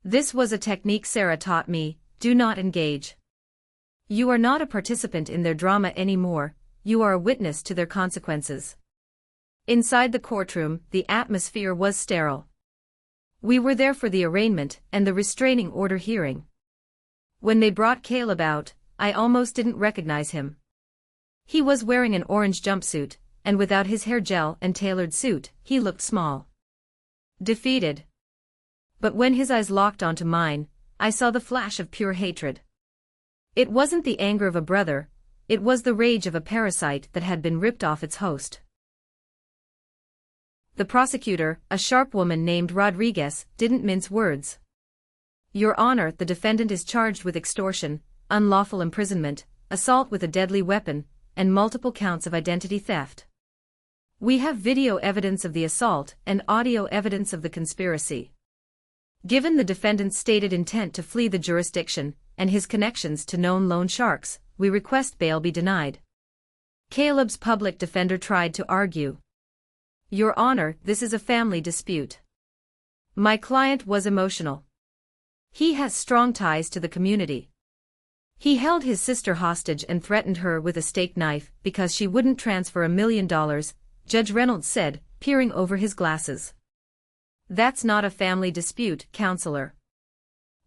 This was a technique Sarah taught me, do not engage. You are not a participant in their drama anymore, you are a witness to their consequences. Inside the courtroom, the atmosphere was sterile. We were there for the arraignment and the restraining order hearing. When they brought Caleb out, I almost didn't recognize him. He was wearing an orange jumpsuit, and without his hair gel and tailored suit, he looked small. Defeated. But when his eyes locked onto mine, I saw the flash of pure hatred. It wasn't the anger of a brother, it was the rage of a parasite that had been ripped off its host. The prosecutor, a sharp woman named Rodriguez, didn't mince words. Your Honor, the defendant is charged with extortion, unlawful imprisonment, assault with a deadly weapon, and multiple counts of identity theft. We have video evidence of the assault and audio evidence of the conspiracy. Given the defendant's stated intent to flee the jurisdiction and his connections to known loan sharks, we request bail be denied. Caleb's public defender tried to argue. Your Honor, this is a family dispute. My client was emotional. He has strong ties to the community. He held his sister hostage and threatened her with a steak knife because she wouldn't transfer $1 million, Judge Reynolds said, peering over his glasses. That's not a family dispute, counselor.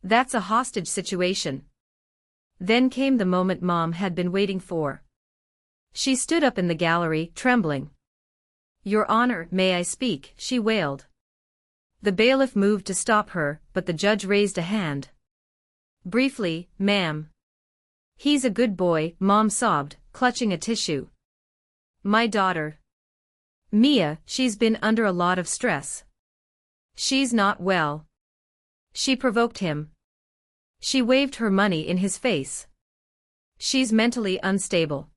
That's a hostage situation. Then came the moment Mom had been waiting for. She stood up in the gallery, trembling. Your Honor, may I speak, she wailed. The bailiff moved to stop her, but the judge raised a hand. Briefly, ma'am. He's a good boy, Mom sobbed, clutching a tissue. My daughter. Mia, she's been under a lot of stress. She's not well. She provoked him. She waved her money in his face. She's mentally unstable.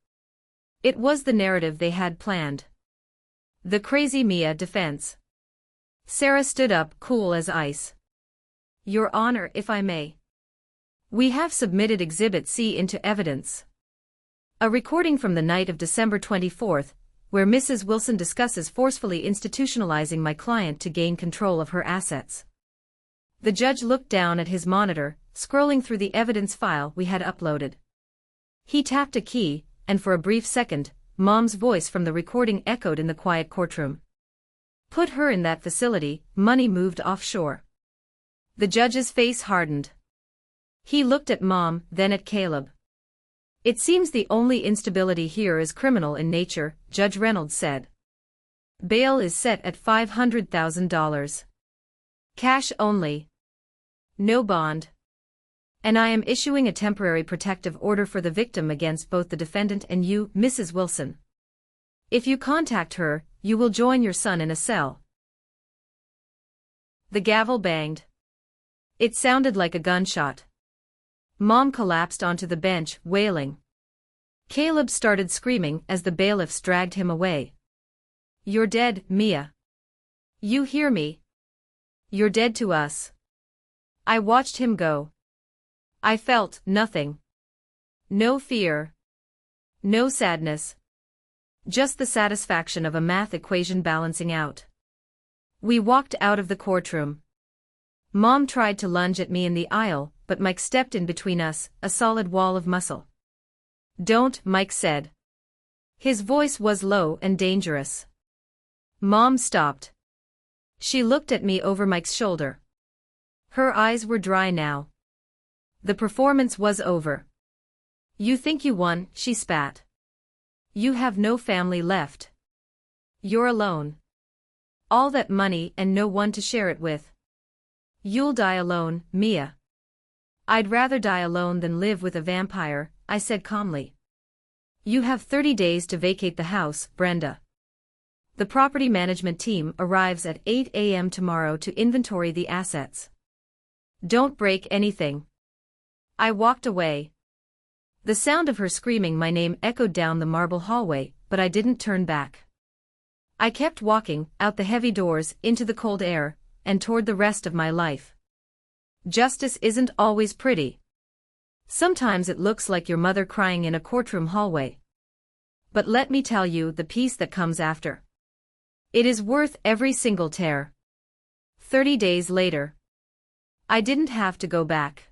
It was the narrative they had planned. The crazy Mia defense. Sarah stood up, cool as ice. Your Honor, if I may. We have submitted Exhibit C into evidence. A recording from the night of December 24th, where Mrs. Wilson discusses forcefully institutionalizing my client to gain control of her assets. The judge looked down at his monitor, scrolling through the evidence file we had uploaded. He tapped a key, and for a brief second, Mom's voice from the recording echoed in the quiet courtroom. Put her in that facility, money moved offshore. The judge's face hardened. He looked at Mom, then at Caleb. It seems the only instability here is criminal in nature, Judge Reynolds said. Bail is set at $500,000. Cash only. No bond. And I am issuing a temporary protective order for the victim against both the defendant and you, Mrs. Wilson. If you contact her, you will join your son in a cell. The gavel banged. It sounded like a gunshot. Mom collapsed onto the bench, wailing. Caleb started screaming as the bailiffs dragged him away. You're dead, Mia. You hear me? You're dead to us. I watched him go. I felt nothing. No fear. No sadness. Just the satisfaction of a math equation balancing out. We walked out of the courtroom. Mom tried to lunge at me in the aisle, but Mike stepped in between us, a solid wall of muscle. Don't, Mike said. His voice was low and dangerous. Mom stopped. She looked at me over Mike's shoulder. Her eyes were dry now. The performance was over. You think you won, she spat. You have no family left. You're alone. All that money and no one to share it with. You'll die alone, Mia. I'd rather die alone than live with a vampire, I said calmly. You have 30 days to vacate the house, Brenda. The property management team arrives at 8 a.m. tomorrow to inventory the assets. Don't break anything. I walked away. The sound of her screaming my name echoed down the marble hallway, but I didn't turn back. I kept walking, out the heavy doors, into the cold air, and toward the rest of my life. Justice isn't always pretty. Sometimes it looks like your mother crying in a courtroom hallway. But let me tell you the peace that comes after. It is worth every single tear. 30 days later. I didn't have to go back.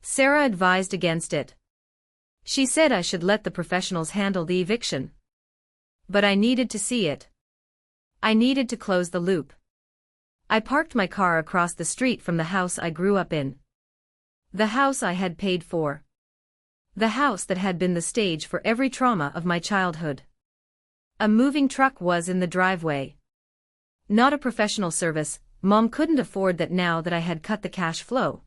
Sarah advised against it. She said I should let the professionals handle the eviction. But I needed to see it. I needed to close the loop. I parked my car across the street from the house I grew up in. The house I had paid for. The house that had been the stage for every trauma of my childhood. A moving truck was in the driveway. Not a professional service, Mom couldn't afford that now that I had cut the cash flow.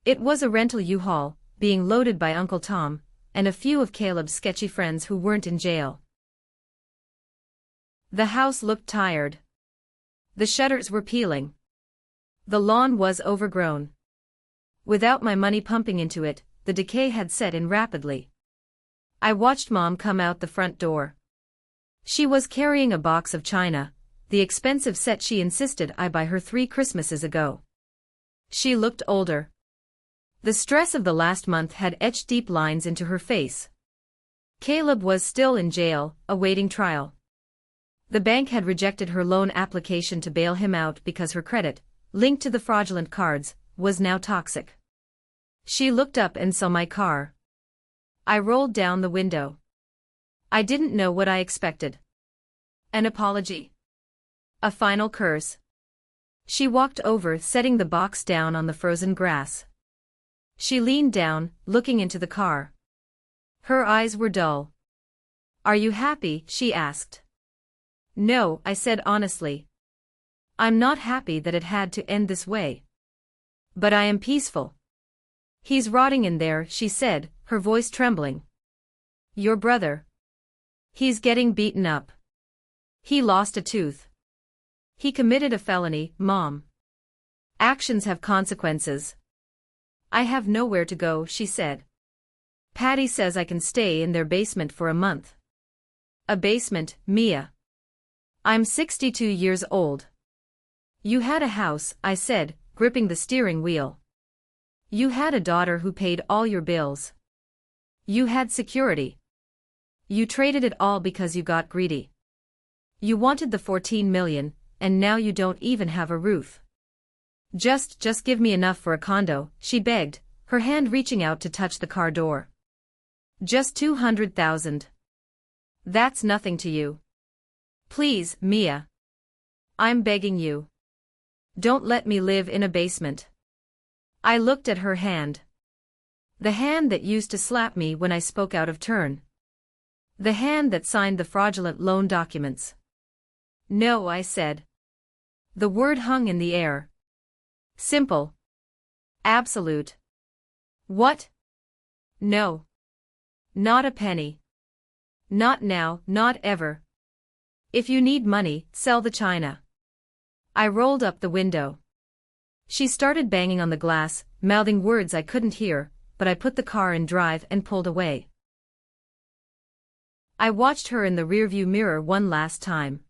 It was a rental U-Haul, being loaded by Uncle Tom, and a few of Caleb's sketchy friends who weren't in jail. The house looked tired. The shutters were peeling. The lawn was overgrown. Without my money pumping into it, the decay had set in rapidly. I watched Mom come out the front door. She was carrying a box of china, the expensive set she insisted I buy her 3 Christmases ago. She looked older. The stress of the last month had etched deep lines into her face. Caleb was still in jail, awaiting trial. The bank had rejected her loan application to bail him out because her credit, linked to the fraudulent cards, was now toxic. She looked up and saw my car. I rolled down the window. I didn't know what I expected. An apology. A final curse. She walked over, setting the box down on the frozen grass. She leaned down, looking into the car. Her eyes were dull. "Are you happy?" she asked. "No," I said honestly. "I'm not happy that it had to end this way. But I am peaceful." "He's rotting in there," she said, her voice trembling. "Your brother. He's getting beaten up. He lost a tooth. He committed a felony, Mom. Actions have consequences." "I have nowhere to go," she said. "Patty says I can stay in their basement for a month." "A basement, Mia? I'm 62 years old." "You had a house," I said, gripping the steering wheel. "You had a daughter who paid all your bills. You had security. You traded it all because you got greedy. You wanted the 14 million, and now you don't even have a roof. Just give me enough for a condo," she begged, her hand reaching out to touch the car door. "Just 200,000. That's nothing to you. Please, Mia. I'm begging you. Don't let me live in a basement." I looked at her hand. The hand that used to slap me when I spoke out of turn. The hand that signed the fraudulent loan documents. "No," I said. The word hung in the air. Simple. Absolute. "What?" "No. Not a penny. Not now, not ever. If you need money, sell the china." I rolled up the window. She started banging on the glass, mouthing words I couldn't hear, but I put the car in drive and pulled away. I watched her in the rearview mirror one last time.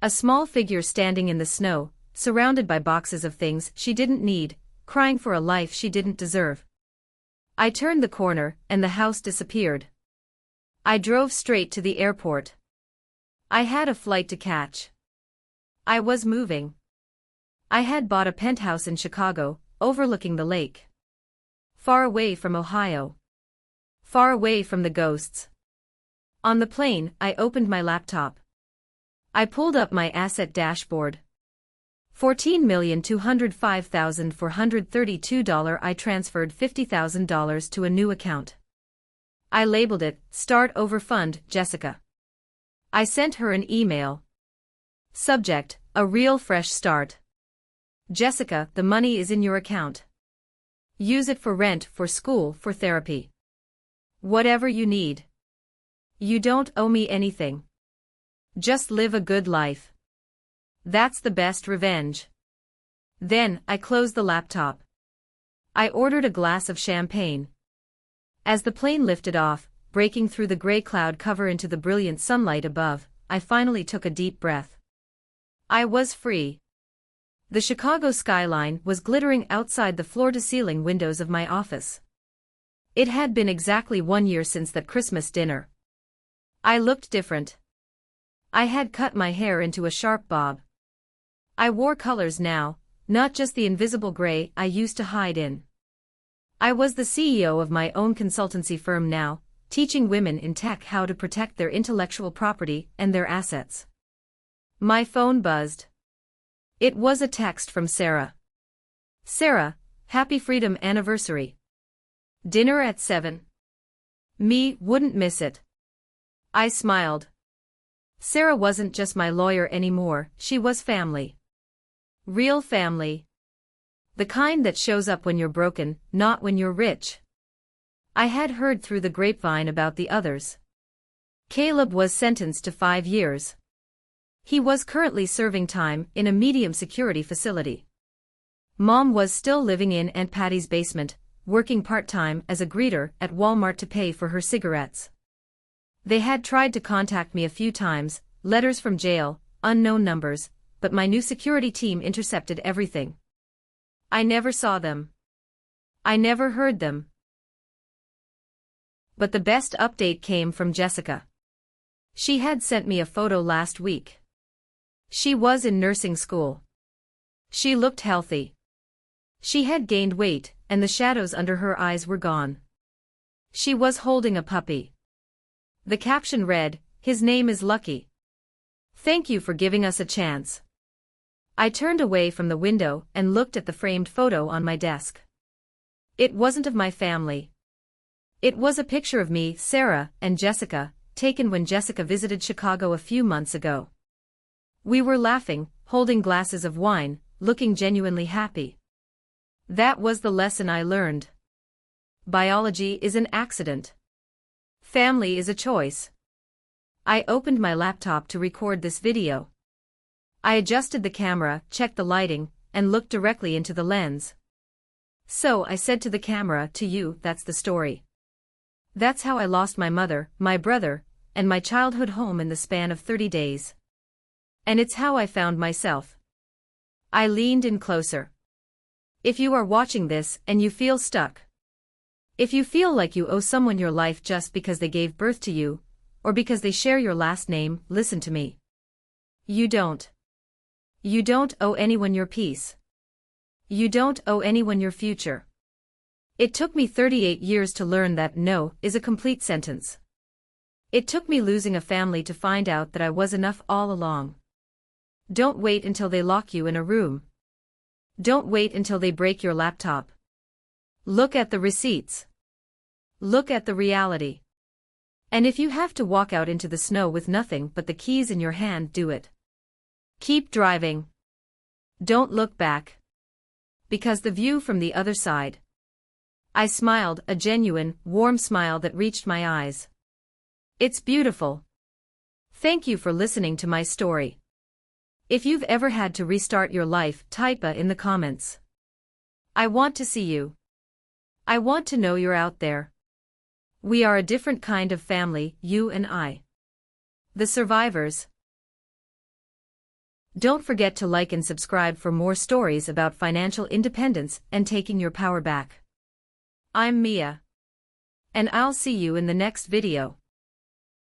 A small figure standing in the snow, surrounded by boxes of things she didn't need, crying for a life she didn't deserve. I turned the corner, and the house disappeared. I drove straight to the airport. I had a flight to catch. I was moving. I had bought a penthouse in Chicago, overlooking the lake. Far away from Ohio. Far away from the ghosts. On the plane, I opened my laptop. I pulled up my asset dashboard. $14,205,432. I transferred $50,000 to a new account. I labeled it, Start Over Fund, Jessica. I sent her an email. Subject, a real fresh start. Jessica, the money is in your account. Use it for rent, for school, for therapy. Whatever you need. You don't owe me anything. Just live a good life. That's the best revenge. Then, I closed the laptop. I ordered a glass of champagne. As the plane lifted off, breaking through the gray cloud cover into the brilliant sunlight above, I finally took a deep breath. I was free. The Chicago skyline was glittering outside the floor-to-ceiling windows of my office. It had been exactly 1 year since that Christmas dinner. I looked different. I had cut my hair into a sharp bob. I wore colors now, not just the invisible gray I used to hide in. I was the CEO of my own consultancy firm now, teaching women in tech how to protect their intellectual property and their assets. My phone buzzed. It was a text from Sarah. "Sarah, happy freedom anniversary. Dinner at 7. Me wouldn't miss it." I smiled. Sarah wasn't just my lawyer anymore, she was family. Real family. The kind that shows up when you're broken, not when you're rich. I had heard through the grapevine about the others. Caleb was sentenced to 5 years. He was currently serving time in a medium security facility. Mom was still living in Aunt Patty's basement, working part-time as a greeter at Walmart to pay for her cigarettes. They had tried to contact me a few times, letters from jail, unknown numbers, but my new security team intercepted everything. I never saw them. I never heard them. But the best update came from Jessica. She had sent me a photo last week. She was in nursing school. She looked healthy. She had gained weight, and the shadows under her eyes were gone. She was holding a puppy. The caption read, "His name is Lucky. Thank you for giving us a chance." I turned away from the window and looked at the framed photo on my desk. It wasn't of my family. It was a picture of me, Sarah, and Jessica, taken when Jessica visited Chicago a few months ago. We were laughing, holding glasses of wine, looking genuinely happy. That was the lesson I learned. Biology is an accident. Family is a choice. I opened my laptop to record this video. I adjusted the camera, checked the lighting, and looked directly into the lens. So I said to the camera, "To you, that's the story. That's how I lost my mother, my brother, and my childhood home in the span of 30 days. And it's how I found myself." I leaned in closer. If you are watching this and you feel stuck, if you feel like you owe someone your life just because they gave birth to you, or because they share your last name, listen to me. You don't. You don't owe anyone your peace. You don't owe anyone your future. It took me 38 years to learn that no is a complete sentence. It took me losing a family to find out that I was enough all along. Don't wait until they lock you in a room. Don't wait until they break your laptop. Look at the receipts. Look at the reality. And if you have to walk out into the snow with nothing but the keys in your hand, do it. Keep driving. Don't look back. Because the view from the other side. I smiled, a genuine, warm smile that reached my eyes. It's beautiful. Thank you for listening to my story. If you've ever had to restart your life, type in the comments. I want to see you. I want to know you're out there. We are a different kind of family, you and I. The survivors. Don't forget to like and subscribe for more stories about financial independence and taking your power back. I'm Mia. And I'll see you in the next video.